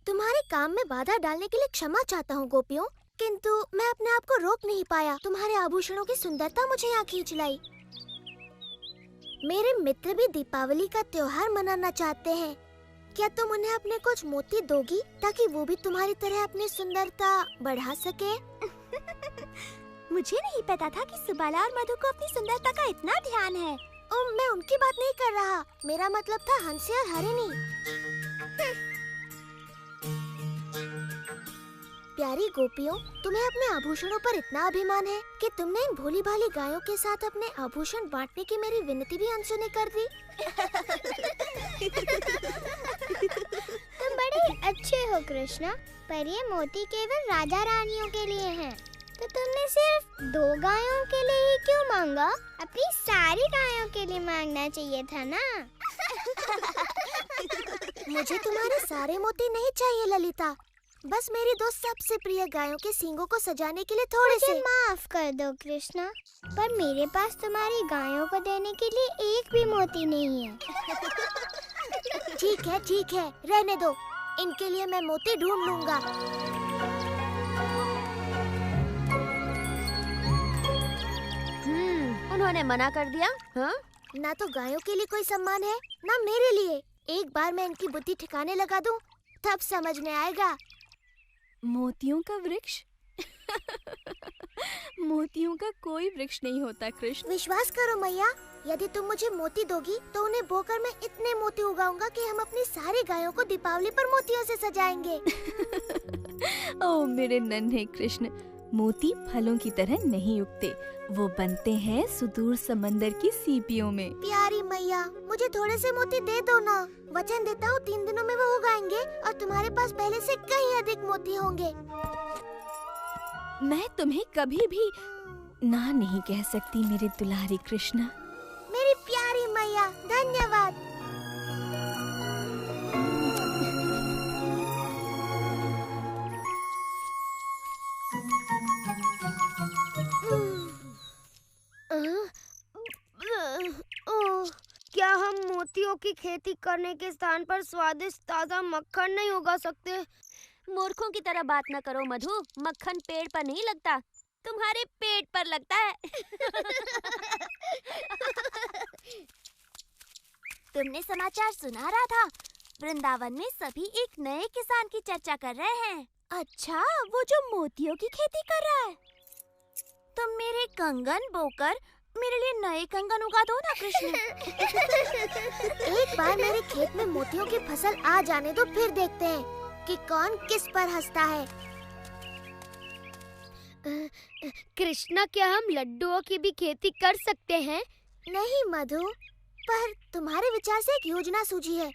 तुम्हारे काम में बाधा डालने के लिए क्षमा चाहता हूँ गोपियों, किंतु मैं अपने आप को रोक नहीं पाया। तुम्हारे आभूषणों की सुंदरता मुझे यहाँ खींच लाई। मेरे मित्र भी दीपावली का त्योहार मनाना चाहते हैं। क्या तुम उन्हें अपने कुछ मोती दोगी ताकि वो भी तुम्हारी तरह अपनी सुंदरता बढ़ा सके? मुझे नहीं पता था कि सुबाला और मधु को अपनी सुंदरता का इतना ध्यान है। मैं उनकी बात नहीं कर रहा, मेरा मतलब था हंसी और हरिणी। प्यारी गोपियों, तुम्हें अपने आभूषणों पर इतना अभिमान है कि तुमने इन भोली भाली गायों के साथ अपने आभूषण बांटने की मेरी विनती भी अनसुनी कर दी। तुम बड़े अच्छे हो कृष्णा, पर ये मोती केवल राजा रानियों के लिए हैं। तो तुमने सिर्फ 2 गायों के लिए ही क्यों मांगा? अपनी सारी गायों के लिए मांगना चाहिए था ना। मुझे तुम्हारे सारे मोती नहीं चाहिए ललिता, बस मेरी 2 सबसे प्रिय गायों के सींगों को सजाने के लिए थोड़े से। माफ कर दो कृष्णा, पर मेरे पास तुम्हारी गायों को देने के लिए एक भी मोती नहीं है। ठीक है, रहने दो, इनके लिए मैं मोती ढूंढ लूंगा। उन्होंने मना कर दिया। हाँ? ना तो गायों के लिए कोई सम्मान है, ना मेरे लिए। एक बार मैं इनकी बुद्धि ठिकाने लगा दूं, तब समझ में आएगा। मोतियों का वृक्ष मोतियों का कोई वृक्ष नहीं होता कृष्ण। विश्वास करो मैया, यदि तुम मुझे मोती दोगी तो उन्हें बोकर मैं इतने मोती उगाऊंगा कि हम अपनी सारी गायों को दीपावली पर मोतियों से सजाएंगे। ओ मेरे नन्हे कृष्ण, मोती फलों की तरह नहीं उगते, वो बनते हैं सुदूर समंदर की सीपियों में। प्यारी मैया, मुझे थोड़े से मोती दे दो ना। वचन देता हूँ 3 दिनों में वो उगाएंगे और तुम्हारे पास पहले से कहीं अधिक मोती होंगे। मैं तुम्हें कभी भी ना नहीं कह सकती मेरे दुलारे कृष्णा। मेरी प्यारी मैया, धन्यवाद। क्या हम मोतियों की खेती करने के स्थान पर स्वादिष्ट ताजा मक्खन नहीं उगा सकते? मूर्खों की तरह बात न करो मधु, मक्खन पेड़ पर नहीं लगता, तुम्हारे पेट पर लगता है। तुमने समाचार सुना रहा था? वृंदावन में सभी एक नए किसान की चर्चा कर रहे हैं। अच्छा, वो जो मोतियों की खेती कर रहा है। तुम मेरे कंगन बोकर मेरे लिए नए कंगन उगा दो ना कृष्ण। एक बार मेरे खेत में मोतियों की फसल आ जाने दो, फिर देखते हैं कि कौन किस पर हंसता है। कृष्णा, क्या हम लड्डुओं की भी खेती कर सकते हैं? नहीं मधु, पर तुम्हारे विचार से एक योजना सूझी है।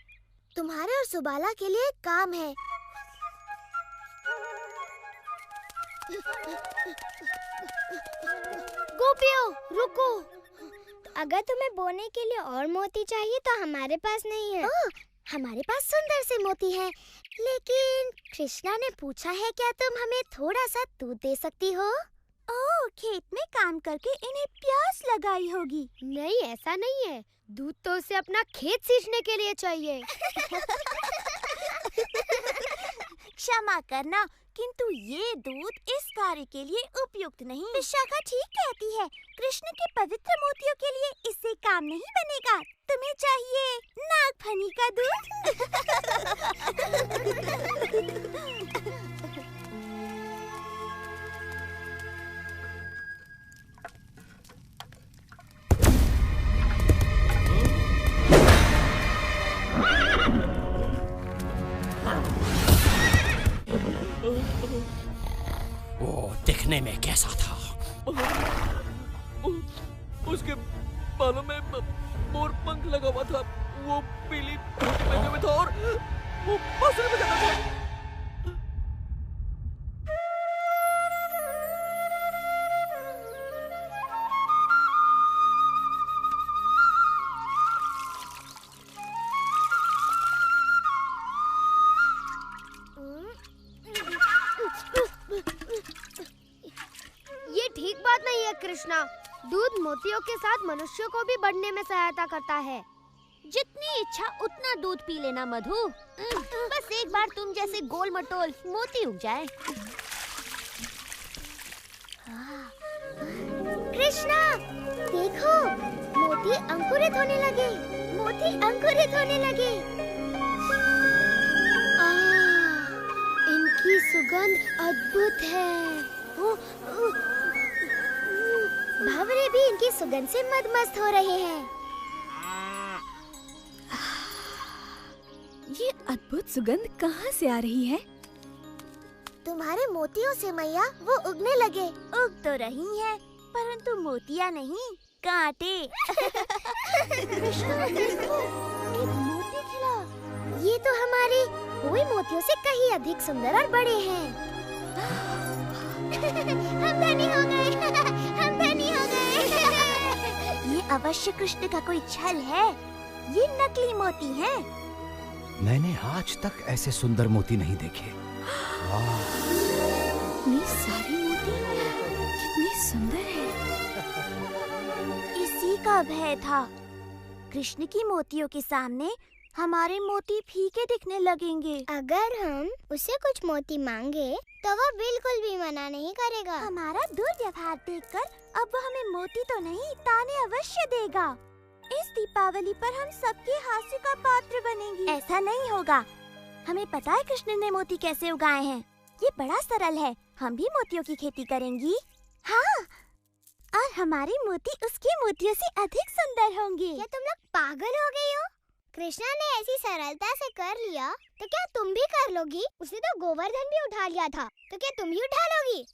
तुम्हारे और सुबाला के लिए एक काम है। गोपियों, रुको। अगर तुम्हें बोने के लिए और मोती चाहिए तो हमारे पास नहीं है। हमारे पास सुंदर से मोती हैं, लेकिन कृष्णा ने पूछा है क्या तुम हमें थोड़ा सा दूध दे सकती हो? ओह, खेत में काम करके इन्हें प्यास लगाई होगी। नहीं, ऐसा नहीं है। दूध तो उसे अपना खेत सींचने के लिए चाहिए। क्षमा करना, किंतु ये दूध इस कार्य के लिए उपयुक्त नहीं। विशाखा ठीक कहती है, कृष्ण के पवित्र मोतियों के लिए इससे काम नहीं बनेगा। तुम्हें चाहिए नागफनी का दूध। वो दिखने में कैसा था? उसके बालों में मोर पंख लगा हुआ था, वो पीली धोती पहने हुए था और वो बांसुरी बजाता था। ये ठीक बात नहीं है कृष्णा। दूध मोतियों के साथ मनुष्यों को भी बढ़ने में सहायता करता है। जितनी इच्छा उतना दूध पी लेना मधु। बस एक बार तुम जैसे गोल मटोल मोती उग जाए। कृष्णा, देखो, मोती अंकुरित होने लगे। मोती अंकुरित होने लगे। इनकी सुगंध अद्भुत है। भंवरे भी इनकी सुगंध से मदमस्त हो रहे हैं। ये अद्भुत सुगंध कहाँ से आ रही है? तुम्हारे मोतियों से मैया, वो उगने लगे। उग तो रही है, परंतु मोतियाँ नहीं, कांटे। कृष्णा, देखो, एक मोती खिला। ये तो हमारे हुए मोतियों से कहीं अधिक सुंदर और बड़े हैं। हम धनी हो गए। हम धनी हो गए। ये अवश्य कृष्ण का कोई छल है। ये नकली मोती हैं। मैंने आज तक ऐसे सुंदर मोती नहीं देखे। इतनी सारी मोती, कितनी सुंदर है। इसी का भय था। कृष्ण की मोतियों के सामने हमारे मोती फीके दिखने लगेंगे। अगर हम उसे कुछ मोती मांगे तो वह बिल्कुल भी मना नहीं करेगा। हमारा दुर्व्यवहार देखकर अब वह हमें मोती तो नहीं, ताने अवश्य देगा। इस दीपावली पर हम सबके हास्य का पात्र बनेंगे। ऐसा नहीं होगा। हमें पता है कृष्ण ने मोती कैसे उगाए हैं। ये बड़ा सरल है। हम भी मोतियों की खेती करेंगी। हाँ, और हमारे मोती उसके मोतियों से अधिक सुंदर होंगे। क्या तुम लोग पागल हो गई हो? कृष्णा ने ऐसी सरलता से कर लिया तो क्या तुम भी कर लोगी? उसने तो गोवर्धन भी उठा लिया था, तो क्या तुम भी उठा लोगी?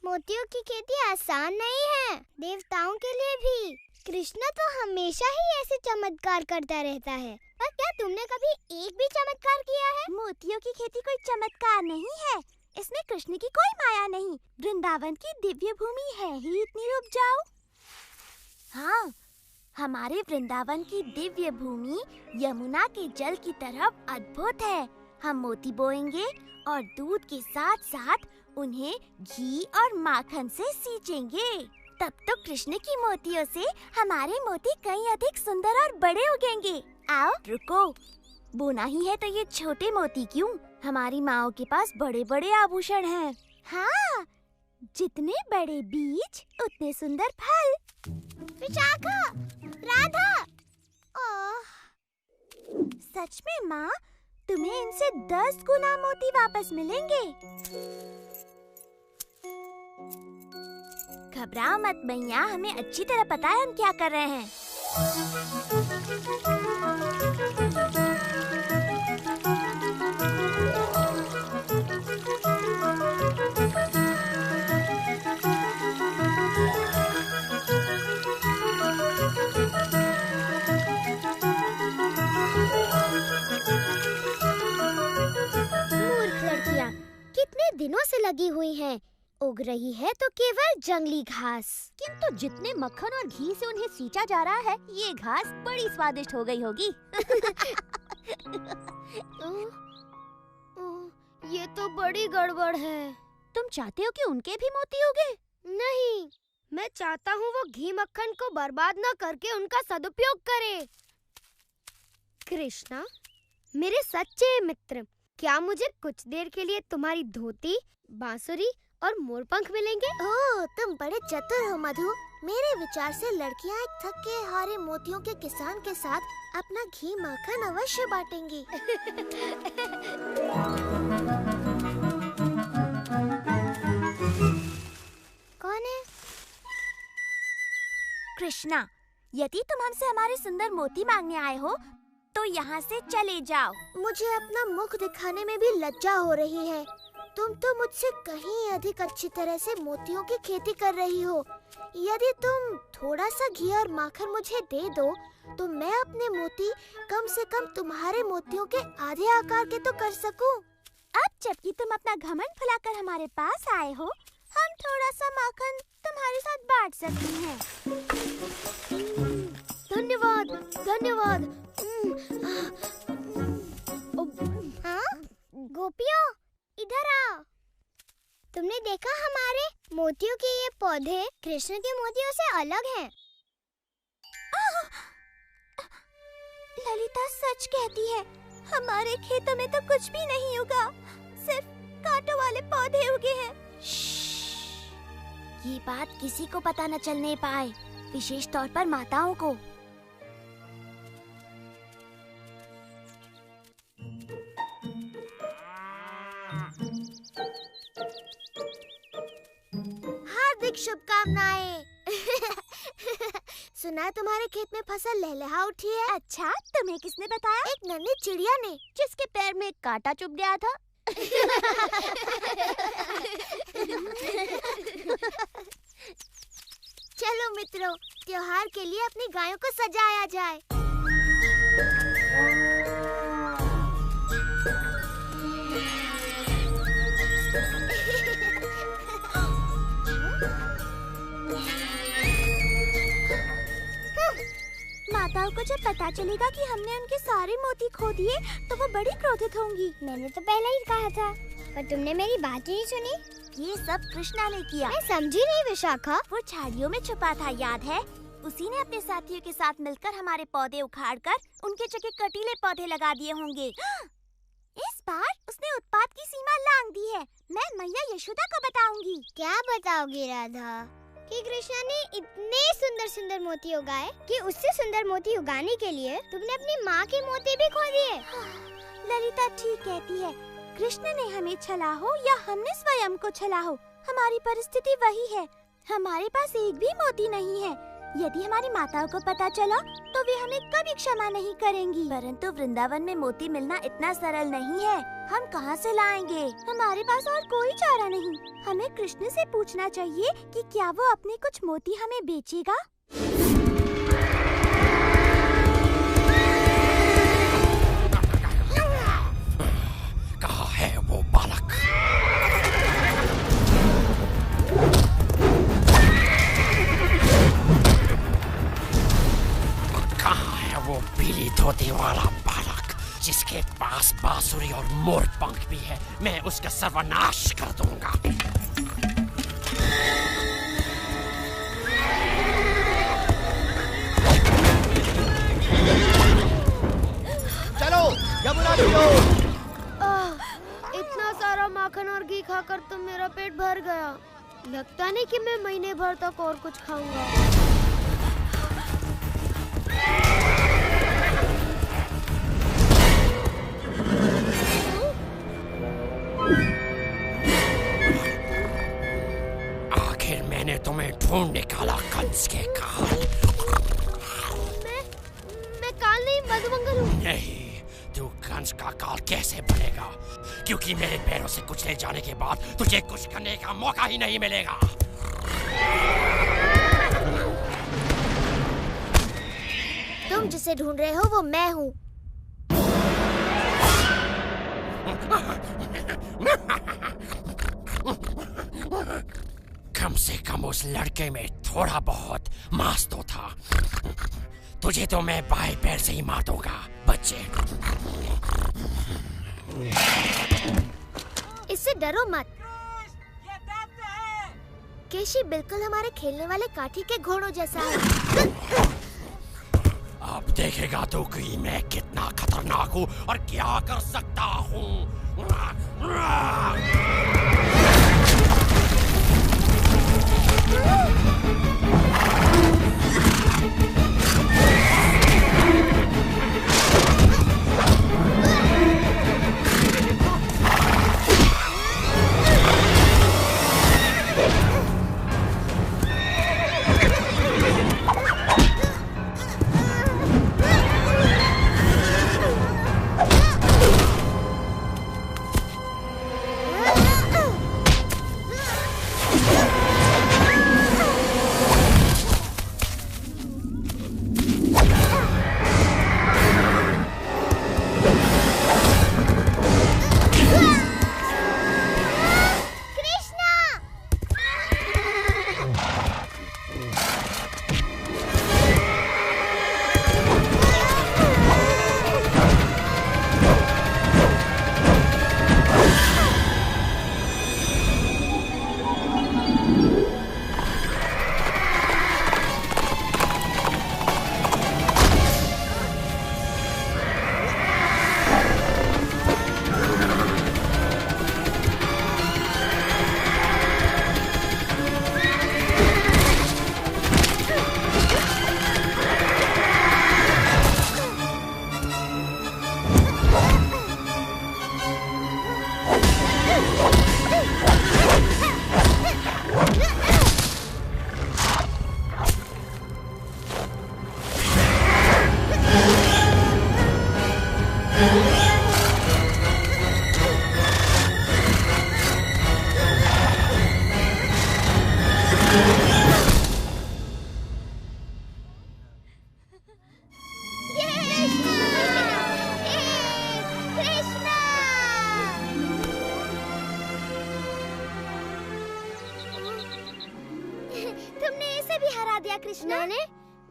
मोतियों की खेती आसान नहीं है, देवताओं के लिए भी। कृष्णा तो हमेशा ही ऐसे चमत्कार करता रहता है, पर क्या तुमने कभी एक भी चमत्कार किया है? मोतियों की खेती कोई चमत्कार नहीं है, इसमें कृष्ण की कोई माया नहीं। वृंदावन की दिव्य भूमि है ही इतनी उपजाऊ। हाँ, हमारे वृंदावन की दिव्य भूमि यमुना के जल की तरफ अद्भुत है। हम मोती बोएंगे और दूध के साथ साथ उन्हें घी और माखन से सींचेंगे। तब तो कृष्ण की मोतियों से हमारे मोती कहीं अधिक सुंदर और बड़े उगेंगे। आओ, रुको, बोना ही है तो ये छोटे मोती क्यों? हमारी माँओं के पास बड़े बड़े आभूषण हैं। हाँ, जितने बड़े बीज उतने सुंदर फल। विशाखा, राधा, सच में माँ, तुम्हें इनसे 10 गुना मोती वापस मिलेंगे। घबराओ मत मैया, हमें अच्छी तरह पता है हम क्या कर रहे हैं। मूर्ख लड़कियाँ, कितने दिनों से लगी हुई हैं। उग रही है तो केवल जंगली घास। किंतु जितने मक्खन और घी से उन्हें सींचा जा रहा है, ये घास बड़ी स्वादिष्ट हो गई होगी। ये तो बड़ी गड़बड़ है। तुम चाहते हो कि उनके भी मोती उगे? नहीं, मैं चाहता हूँ वो घी मक्खन को बर्बाद न करके उनका सदुपयोग करे। कृष्णा, मेरे सच्चे मित्र, क्या मुझे कुछ देर के लिए तुम्हारी धोती, बांसुरी और मोरपंख मिलेंगे? ओह, तुम बड़े चतुर हो मधु। मेरे विचार से लड़कियां एक थके हारे मोतियों के किसान के साथ अपना घी माखन अवश्य बांटेंगी। कौन है? कृष्णा, यदि तुम हमसे हमारे सुंदर मोती मांगने आए हो तो यहाँ से चले जाओ। मुझे अपना मुख दिखाने में भी लज्जा हो रही है। तुम तो मुझसे कहीं अधिक अच्छी तरह से मोतियों की खेती कर रही हो। यदि तुम थोड़ा सा घी और माखन मुझे दे दो तो मैं अपने मोती कम से कम तुम्हारे मोतियों के आधे आकार के तो कर सकूं। अब जबकि तुम अपना घमंड फुलाकर हमारे पास आए हो, हम थोड़ा सा माखन तुम्हारे साथ बांट सकते हैं। धन्यवाद, धन्यवाद। हाँ? गोपियों, इधर आओ। तुमने देखा हमारे मोतियों के ये पौधे कृष्ण के मोतियों से अलग हैं। ललिता सच कहती है, हमारे खेतों में तो कुछ भी नहीं उगा, सिर्फ कांटों वाले पौधे उगे हैं। ये बात किसी को पता न चलने पाए, विशेष तौर पर माताओं को। हार्दिक शुभकामनाएं। सुना है तुम्हारे खेत में फसल लहलहा उठी है। अच्छा, तुम्हें किसने बताया? एक नन्ही चिड़िया ने, जिसके पैर में एक कांटा चुभ गया था। चलो मित्रों, त्योहार के लिए अपनी गायों को सजाया जाए। माताओं को जब पता चलेगा कि हमने उनके सारे मोती खो दिए तो वो बड़ी क्रोधित होंगी। मैंने तो पहले ही कहा था, पर तुमने मेरी बात ही नहीं सुनी। ये सब कृष्णा ने किया। मैं समझी नहीं विशाखा। वो झाड़ियों में छुपा था, याद है? उसी ने अपने साथियों के साथ मिलकर हमारे पौधे उखाड़कर उनके जगह कटीले पौधे लगा दिए होंगे। इस बार उसने उत्पात की सीमा लांघ दी है। मैं मैया यशोदा को बताऊंगी। क्या बताओगी राधा? कि कृष्णा ने इतने सुंदर सुंदर मोती उगाए कि उससे सुंदर मोती उगाने के लिए तुमने अपनी माँ के मोती भी खो दिए। ललिता ठीक कहती है, कृष्ण ने हमें छला हो या हमने स्वयं को छला हो, हमारी परिस्थिति वही है। हमारे पास एक भी मोती नहीं है। यदि हमारी माताओं को पता चला तो वे हमें कभी क्षमा नहीं करेंगी। परंतु वृंदावन में मोती मिलना इतना सरल नहीं है। हम कहाँ से लाएंगे? हमारे पास और कोई चारा नहीं। हमें कृष्ण से पूछना चाहिए कि क्या वो अपने कुछ मोती हमें बेचेगा। कहाँ है वो बालक? कहाँ है वो पीली धोती वाला बालक जिसके पास बांसुरी और मोर पंख भी है? मैं उसका सर्वनाश कर दूंगा। चलो यमुना पियो। इतना सारा माखन और घी खाकर तो मेरा पेट भर गया। लगता नहीं कि मैं महीने भर तक और कुछ खाऊंगा। आखिर मैंने तुम्हें ढूंढ निकाला कंस के काल। मैं काल नहीं मधुमंगल हूँ। नहीं, तू कंस का काल कैसे बनेगा? क्योंकि मेरे पैरों से कुचले जाने के बाद तुझे कुछ करने का मौका ही नहीं मिलेगा। तुम जिसे ढूंढ रहे हो वो मैं हूँ। कम से कम उस लड़के में थोड़ा बहुत मांस तो था। तुझे तो मैं बाएं पैर से ही मार दूंगा बच्चे। इससे डरो मत। केशी बिल्कुल हमारे खेलने वाले काठी के घोड़ों जैसा है। अब देखेगा तो कि मैं कितना खतरनाक हूँ और क्या कर सकता हूँ।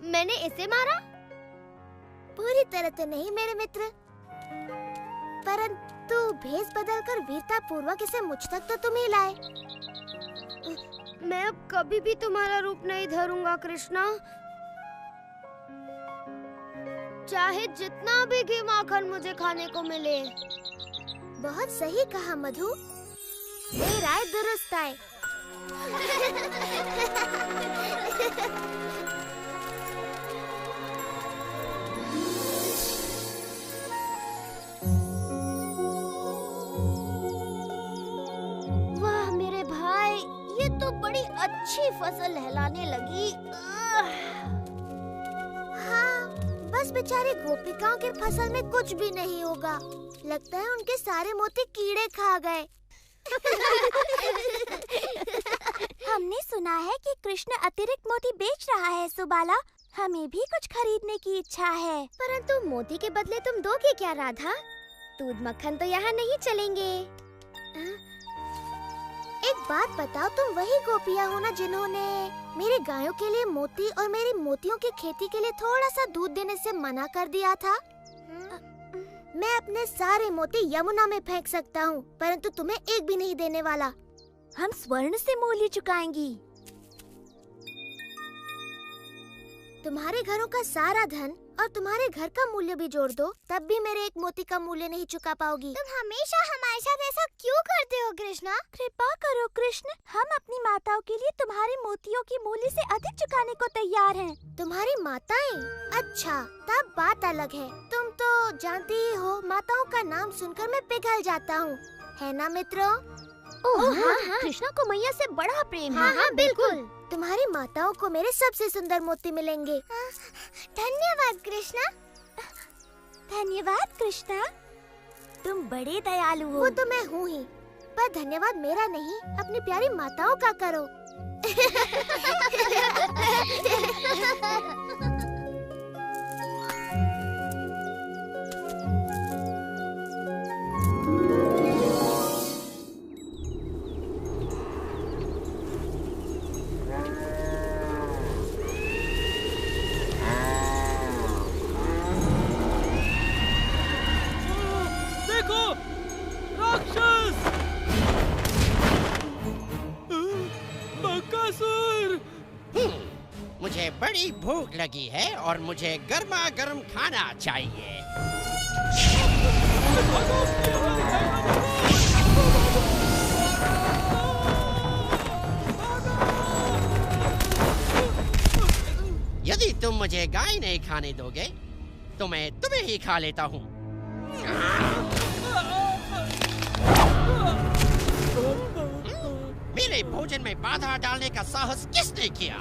मैंने इसे मारा? पूरी तरह तो नहीं मेरे मित्र, परंतु भेष बदलकर वीरता पूर्वक इसे मुझ तक तो तुम ही लाए। मैं अब कभी भी तुम्हारा रूप नहीं धरूंगा कृष्णा, चाहे जितना भी घी माखन मुझे खाने को मिले। बहुत सही कहा मधु, ये राय दुरुस्त है। वाह मेरे भाई, अच्छी फसल लहलाने लगी। हाँ, बस बेचारी गोपिकाओं के फसल में कुछ भी नहीं होगा। लगता है उनके सारे मोती कीड़े खा गए। हमने सुना है कि कृष्ण अतिरिक्त मोती बेच रहा है सुबाला। हमें भी कुछ खरीदने की इच्छा है। परंतु मोती के बदले तुम दोगे क्या राधा? दूध मक्खन तो यहाँ नहीं चलेंगे। एक बात बताओ, तुम वही गोपियाँ हो ना जिन्होंने मेरी गायों के लिए मोती और मेरी मोतियों की खेती के लिए थोड़ा सा दूध देने से मना कर दिया था? मैं अपने सारे मोती यमुना में फेंक सकता हूँ, परंतु तुम्हें एक भी नहीं देने वाला। हम स्वर्ण से मूल्य चुकाएंगी। तुम्हारे घरों का सारा धन और तुम्हारे घर का मूल्य भी जोड़ दो, तब भी मेरे एक मोती का मूल्य नहीं चुका पाओगी। तुम हमेशा हमारे साथ ऐसा क्यों करते हो कृष्णा? कृपा करो कृष्ण, हम अपनी माताओं के लिए तुम्हारे मोतियों की मूल्य से अधिक चुकाने को तैयार हैं। तुम्हारी माताएं? अच्छा, तब बात अलग है। तुम तो जानती ही हो, माताओं का नाम सुनकर मैं पिघल जाता हूँ, है ना मित्रों? हाँ, कृष्णा को मैया से बड़ा प्रेम है। हाँ, बिल्कुल। तुम्हारी माताओं को मेरे सबसे सुंदर मोती मिलेंगे। धन्यवाद कृष्णा। धन्यवाद कृष्णा, तुम बड़े दयालु हो। वो तो मैं हूँ ही, पर धन्यवाद मेरा नहीं, अपनी प्यारी माताओं का करो। मुझे बड़ी भूख लगी है और मुझे गर्मा गर्म खाना चाहिए। यदि तुम मुझे गाय नहीं खाने दोगे तो मैं तुम्हें ही खा लेता हूँ। मेरे भोजन में बाधा डालने का साहस किसने किया?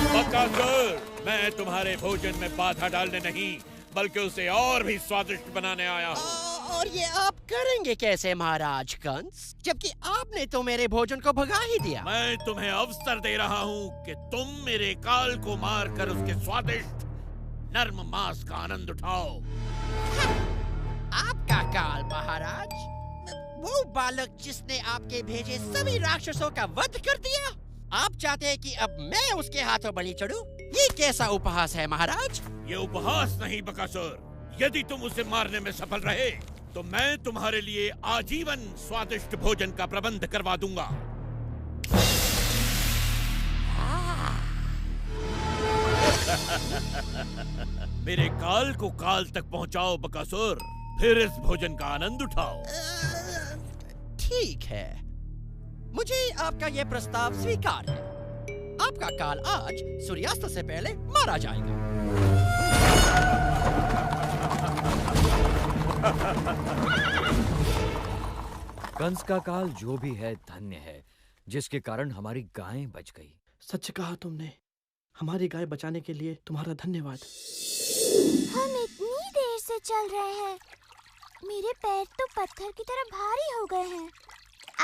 बकासुर, मैं तुम्हारे भोजन में बाधा डालने नहीं, बल्कि उसे और भी स्वादिष्ट बनाने आया हूँ। और ये आप करेंगे कैसे महाराज कंस, जबकि आपने तो मेरे भोजन को भगा ही दिया। मैं तुम्हें अवसर दे रहा हूँ कि तुम मेरे काल को मारकर उसके स्वादिष्ट नर्म मांस का आनंद उठाओ। आपका काल महाराज, वो बालक जिसने आपके भेजे सभी राक्षसों का वध कर दिया, आप चाहते हैं कि अब मैं उसके हाथों बलि चढ़ूं? ये कैसा उपहास है महाराज? ये उपहास नहीं बकासुर, यदि तुम उसे मारने में सफल रहे तो मैं तुम्हारे लिए आजीवन स्वादिष्ट भोजन का प्रबंध करवा दूंगा। मेरे काल को काल तक पहुंचाओ बकासुर, फिर इस भोजन का आनंद उठाओ। ठीक है, मुझे आपका यह प्रस्ताव स्वीकार है। आपका काल आज सूर्यास्त से पहले मारा जाएगा। कंस का काल जो भी है धन्य है, जिसके कारण हमारी गायें बच गई। सच कहा तुमने, हमारी गाय बचाने के लिए तुम्हारा धन्यवाद। हम इतनी देर से चल रहे हैं, मेरे पैर तो पत्थर की तरह भारी हो गए हैं।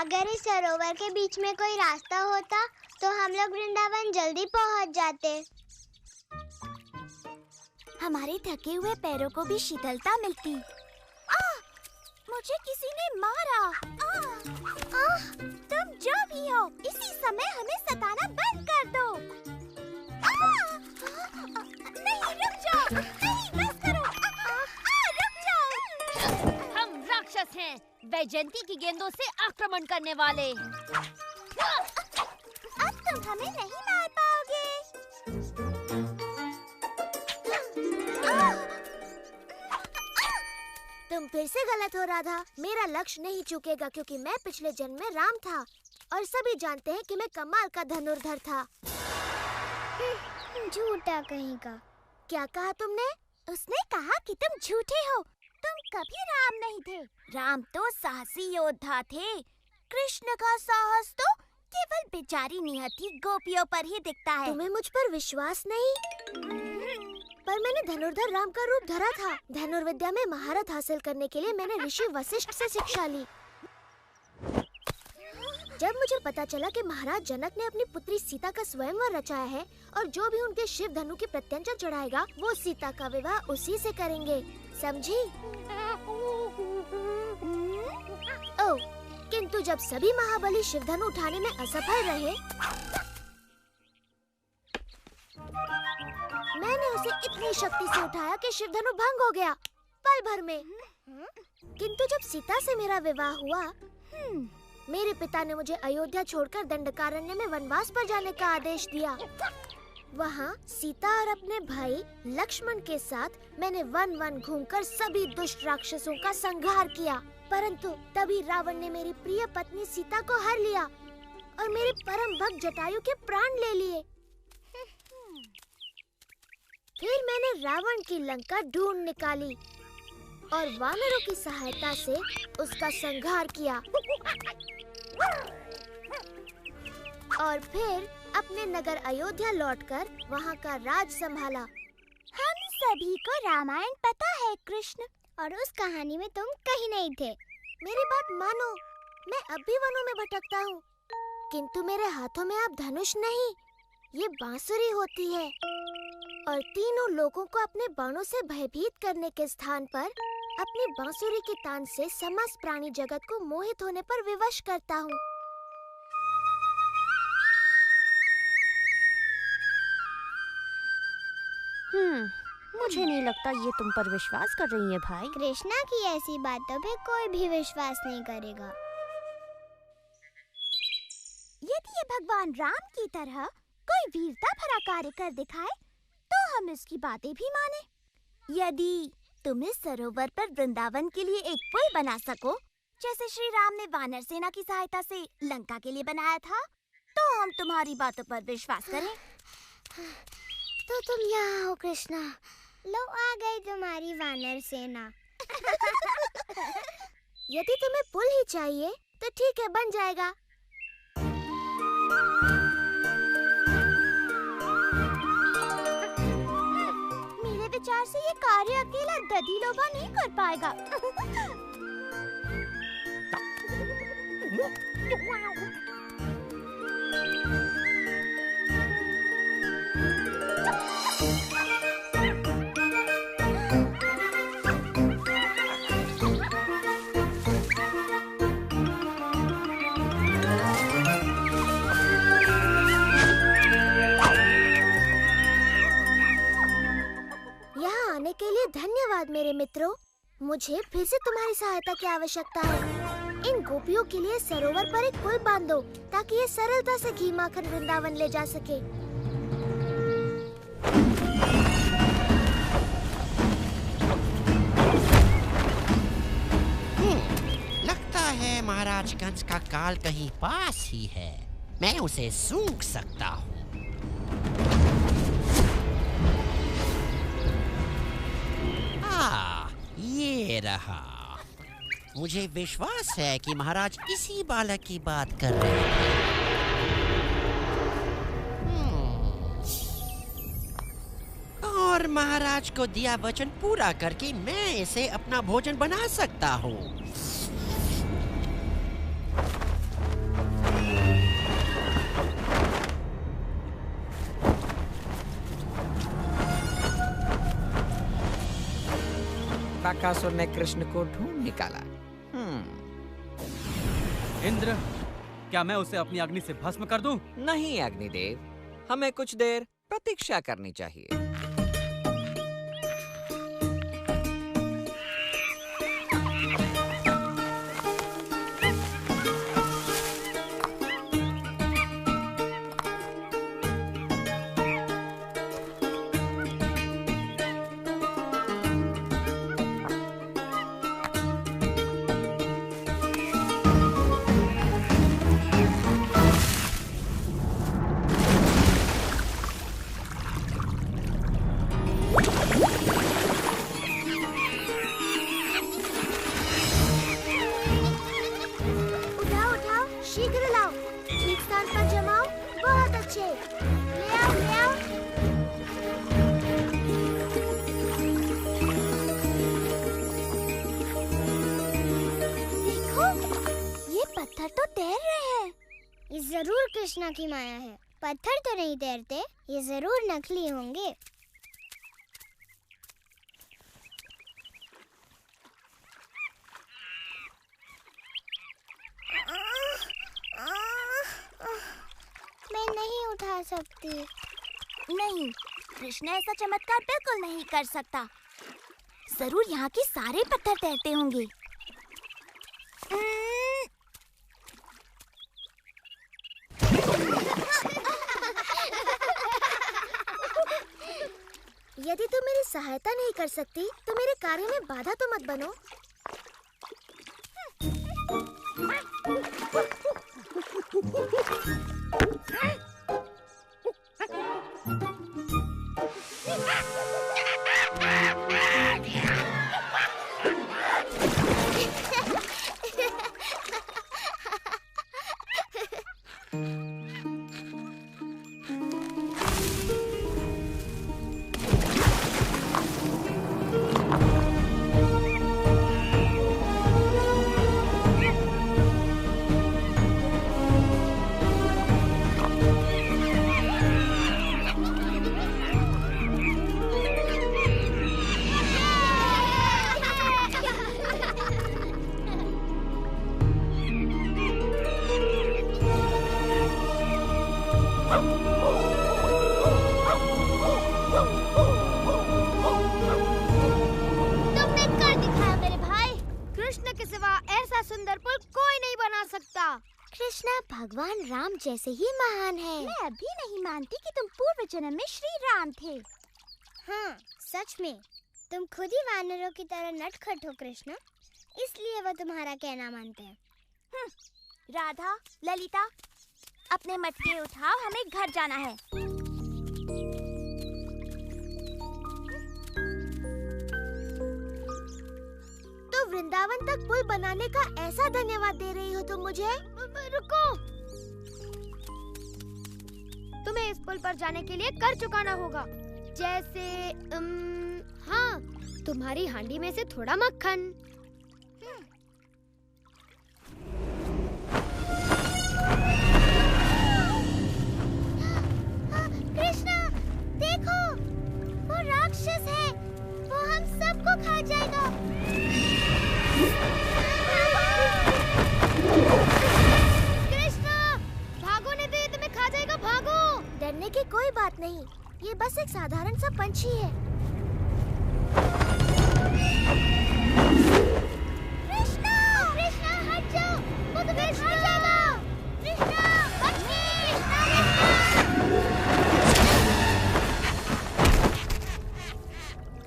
अगर इस सरोवर के बीच में कोई रास्ता होता तो हम लोग वृंदावन जल्दी पहुंच जाते। हमारे थके हुए पैरों को भी शीतलता मिलती। मुझे किसी ने मारा। तुम जो भी हो, इसी समय हमें सताना बंद कर दो। नहीं, रुक जाओ। नहीं, बस करो। रुक जाओ। हम राक्षस हैं, वैजयंती की गेंदों से आक्रमण करने वाले। अब तुम हमें नहीं मार पाओगे। तुम फिर से गलत हो राधा। मेरा लक्ष्य नहीं चूकेगा, क्योंकि मैं पिछले जन्म में राम था और सभी जानते हैं कि मैं कमाल का धनुर्धर था। झूठा कहीं का। क्या कहा तुमने? उसने कहा कि तुम झूठे हो। तुम कभी राम नहीं थे। राम तो साहसी योद्धा थे। कृष्ण का साहस तो केवल बेचारी निहत्थी गोपियों पर ही दिखता है। तुम्हें मुझ पर विश्वास नहीं? पर मैंने धनुर्धर राम का रूप धरा था। धनुर्विद्या में महारत हासिल करने के लिए मैंने ऋषि वशिष्ठ से शिक्षा ली। जब मुझे पता चला कि महाराज जनक ने अपनी पुत्री सीता का स्वयंवर रचाया है और जो भी उनके शिव धनु की प्रत्यंचा चढ़ाएगा वो सीता का विवाह उसी से करेंगे, समझी? ओह, किंतु जब सभी महाबली शिव धनु उठाने में असफल रहे, मैंने उसे इतनी शक्ति से उठाया कि शिव धनु भंग हो गया पल भर में। किंतु जब सीता से मेरा विवाह हुआ, मेरे पिता ने मुझे अयोध्या छोड़कर दंडकारण्य में वनवास पर जाने का आदेश दिया। वहाँ सीता और अपने भाई लक्ष्मण के साथ मैंने वन वन घूमकर सभी दुष्ट राक्षसों का संहार किया। परंतु तभी रावण ने मेरी प्रिय पत्नी सीता को हर लिया और मेरे परम भक्त जटायु के प्राण ले लिए। फिर मैंने रावण की लंका ढूंढ निकाली और वानरों की सहायता से उसका संहार किया और फिर अपने नगर अयोध्या लौटकर वहाँ का राज संभाला। हम सभी को रामायण पता है कृष्ण, और उस कहानी में तुम कहीं नहीं थे। मेरी बात मानो, मैं अब भी वनों में भटकता हूँ, किंतु मेरे हाथों में अब धनुष नहीं, ये बांसुरी होती है और तीनों लोगों को अपने बाणों से भयभीत करने के स्थान पर अपनी बांसुरी के तान से समस्त प्राणी जगत को मोहित होने पर विवश करता हूँ। मुझे नहीं लगता ये तुम पर विश्वास कर रही है भाई। कृष्णा की ऐसी बातों पे कोई भी विश्वास नहीं करेगा। यदि ये भगवान राम की तरह कोई वीरता भरा कार्य कर दिखाए तो हम इसकी बातें भी माने। यदि तुम इस सरोवर पर वृंदावन के लिए एक पुल बना सको, जैसे श्री राम ने वानर सेना की सहायता से लंका के लिए बनाया था, तो हम तुम्हारी बातों पर विश्वास करें। तो तुम यहाँ हो कृष्णा, लो आ गई तुम्हारी वानर सेना। यदि तुम्हें पुल ही चाहिए तो ठीक है, बन जाएगा। मेरे विचार से ये कार्य अकेला दधिलोभा नहीं कर पाएगा। के लिए धन्यवाद मेरे मित्रों। मुझे फिर से तुम्हारी सहायता की आवश्यकता है। इन गोपियों के लिए सरोवर पर एक पुल बांध दो ताकि ये सरलता से घी माखन वृंदावन ले जा सके। लगता है महाराज कंस का काल कहीं पास ही है। मैं उसे सूंघ सकता हूँ। ये रहा। मुझे विश्वास है कि महाराज इसी बालक की बात कर रहे हैं। और महाराज को दिया वचन पूरा करके मैं इसे अपना भोजन बना सकता हूँ। बकासुर ने कृष्ण को ढूंढ निकाला। इंद्र, क्या मैं उसे अपनी अग्नि से भस्म कर दूं? नहीं अग्निदेव, हमें कुछ देर प्रतीक्षा करनी चाहिए। कृष्णा की माया है। पत्थर तो नहीं तैरते, ये जरूर नकली होंगे। मैं नहीं उठा सकती। नहीं, कृष्ण ऐसा चमत्कार बिल्कुल नहीं कर सकता। जरूर यहाँ के सारे पत्थर तैरते होंगे। यदि तुम मेरी सहायता नहीं कर सकती तो मेरे कार्य में बाधा तो मत बनो। तुमने कर दिखाया मेरे भाई। कृष्ण के सिवा ऐसा सुंदर पुल कोई नहीं बना सकता। कृष्णा भगवान राम जैसे ही महान है। मैं अभी नहीं मानती कि तुम पूर्व जन्म में श्री राम थे। हाँ, सच में तुम खुद ही वानरों की तरह नटखट हो कृष्ण, इसलिए वो तुम्हारा कहना मानते हैं। राधा, ललिता, अपने मटके उठाओ, हमें घर जाना है। तो वृंदावन तक पुल बनाने का ऐसा धन्यवाद दे रही हो तुम मुझे? रुको, तुम्हें इस पुल पर जाने के लिए कर चुकाना होगा। जैसे हाँ, तुम्हारी हांडी में से थोड़ा मक्खन। कृष्णा, देखो, वो राक्षस है, वो हम सबको खा जाएगा। कृष्णा, भागो नहीं तो ये तुम्हें खा जाएगा, भागो। डरने की कोई बात नहीं, ये बस एक साधारण सा पंछी है। कृष्णा, कृष्णा हट जाओ, वो तुम्हें खा जाएगा। कृष्णा, बच्ची,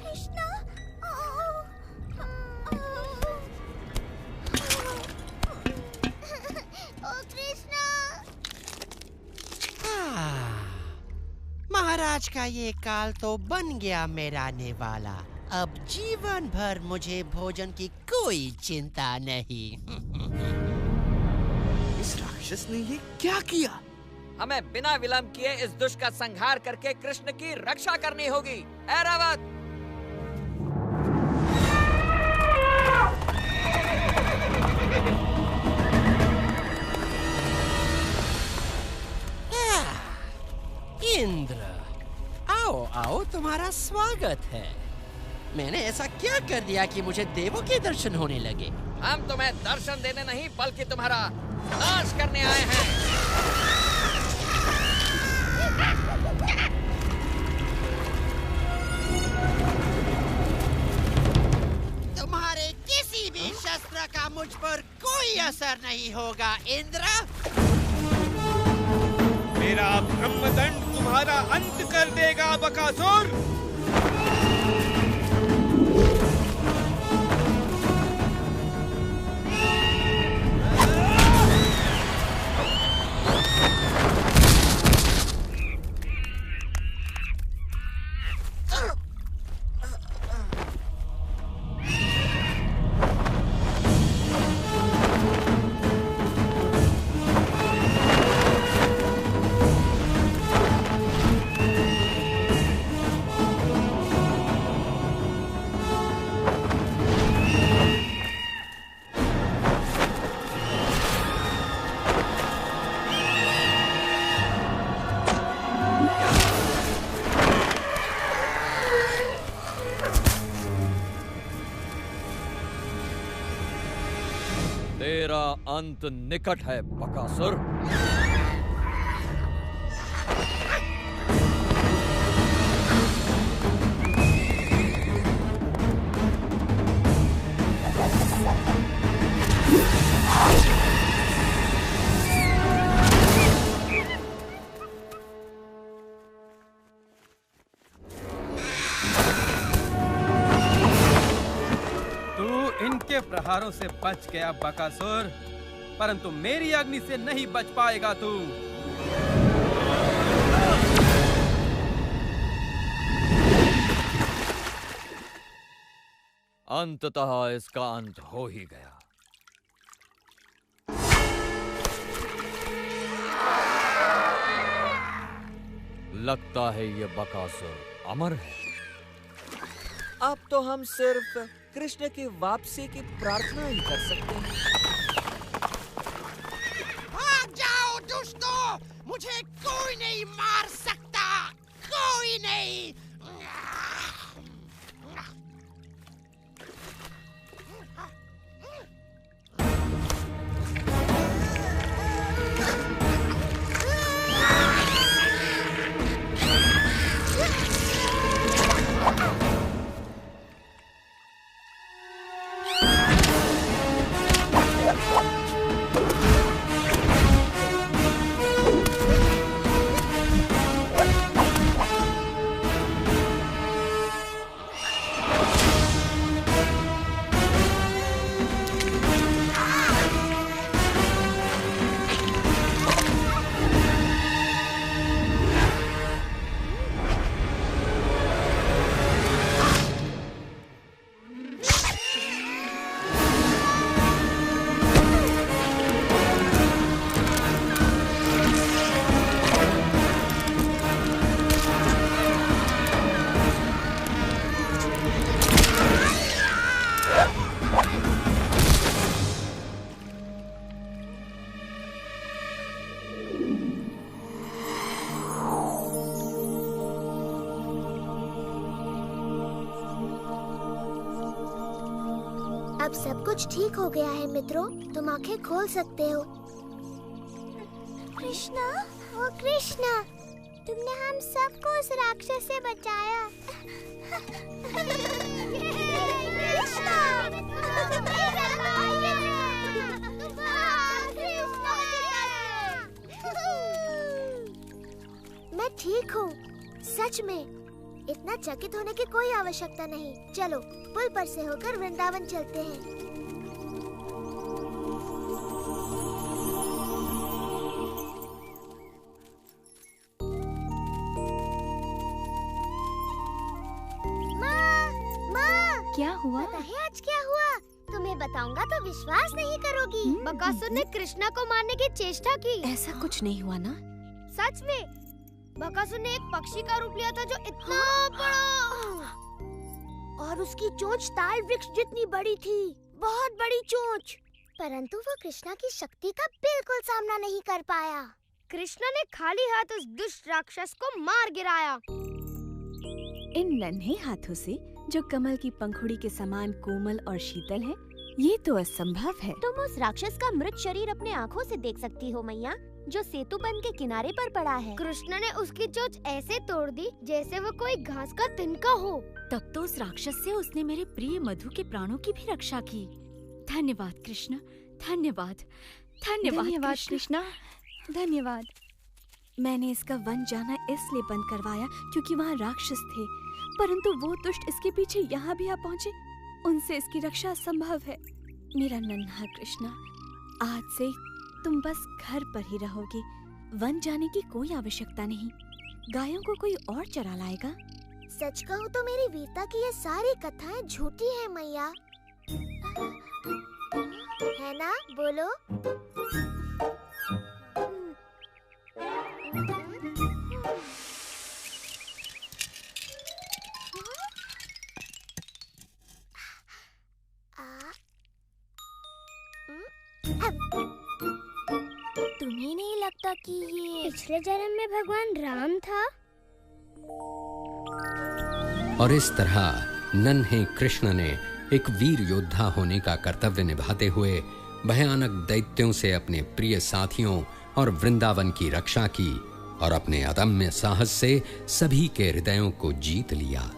कृष्णा, ओ कृष्णा। महाराज का ये काल तो बन गया मेरा नेवाला। अब जीवन भर मुझे भोजन की कोई चिंता नहीं। इस राक्षस ने ये क्या किया? हमें बिना विलंब किए इस दुष्ट का संहार करके कृष्ण की रक्षा करनी होगी। ऐरावत! इंद्र, आओ आओ, तुम्हारा स्वागत है। मैंने ऐसा क्या कर दिया कि मुझे देवों के दर्शन होने लगे? हम तुम्हें दर्शन देने नहीं बल्कि तुम्हारा नाश करने आए हैं। तुम्हारे किसी भी शस्त्र का मुझ पर कोई असर नहीं होगा इंद्र। मेरा ब्रह्मदंड तुम्हारा अंत कर देगा बकासुर। तेरा अंत निकट है बकासुर। इनके प्रहारों से बच गया बकासुर, परंतु मेरी अग्नि से नहीं बच पाएगा तू। अंततः इसका अंत हो ही गया। लगता है ये बकासुर अमर है। अब तो हम सिर्फ कृष्ण की वापसी की प्रार्थना ही कर सकते हैं। भाग जाओ दुष्टों, मुझे कोई नहीं मार सकता, कोई नहीं। अब सब कुछ ठीक हो गया है मित्रों, तुम आंखें खोल सकते हो। कृष्णा, ओ कृष्णा, तुमने हम सबको उस राक्षस से बचाया। कृष्णा, मैं ठीक हूँ, सच में। इतना चकित होने की कोई आवश्यकता नहीं। चलो पुल पर से होकर वृंदावन चलते हैं। क्या हुआ? पता है आज क्या हुआ? तुम्हें बताऊंगा तो विश्वास नहीं करोगी। बकासुर ने कृष्णा को मारने की चेष्टा की। ऐसा कुछ नहीं हुआ ना? सच में बकासुर ने एक पक्षी का रूप लिया था जो इतना बड़ा, और उसकी चोंच ताल वृक्ष जितनी बड़ी थी, बहुत बड़ी चोंच। परंतु वो कृष्णा की शक्ति का बिल्कुल सामना नहीं कर पाया। कृष्णा ने खाली हाथ उस दुष्ट राक्षस को मार गिराया। इन नन्हे हाथों से जो कमल की पंखुड़ी के समान कोमल और शीतल है, ये तो असंभव है। तुम उस राक्षस का मृत शरीर अपने आँखों से देख सकती हो मैया, जो सेतु बंध के किनारे पर पड़ा है। कृष्ण ने उसकी चोंच ऐसे तोड़ दी जैसे वो कोई घास का तिनका हो। तब तो उस राक्षस से उसने मेरे प्रिय मधु के प्राणों की भी रक्षा की। धन्यवाद कृष्ण, धन्यवाद, धन्यवाद कृष्णा, धन्यवाद। मैंने इसका वन जाना इसलिए बंद करवाया क्योंकि वहाँ राक्षस थे, परंतु वो दुष्ट इसके पीछे यहाँ भी आ पहुँचे। उनसे इसकी रक्षा असंभव है। मेरा नन्हा कृष्णा, आज से तुम बस घर पर ही रहोगे। वन जाने की कोई आवश्यकता नहीं। गायों को कोई और चरा लाएगा। सच कहूँ तो मेरी वीरता की ये सारी कथाएं झूठी हैं मैया, है ना? बोलो। तुम्हें नहीं लगता कि ये पिछले जन्म में भगवान राम था? और इस तरह नन्हे कृष्ण ने एक वीर योद्धा होने का कर्तव्य निभाते हुए भयानक दैत्यों से अपने प्रिय साथियों और वृंदावन की रक्षा की और अपने अदम्य साहस से सभी के हृदयों को जीत लिया।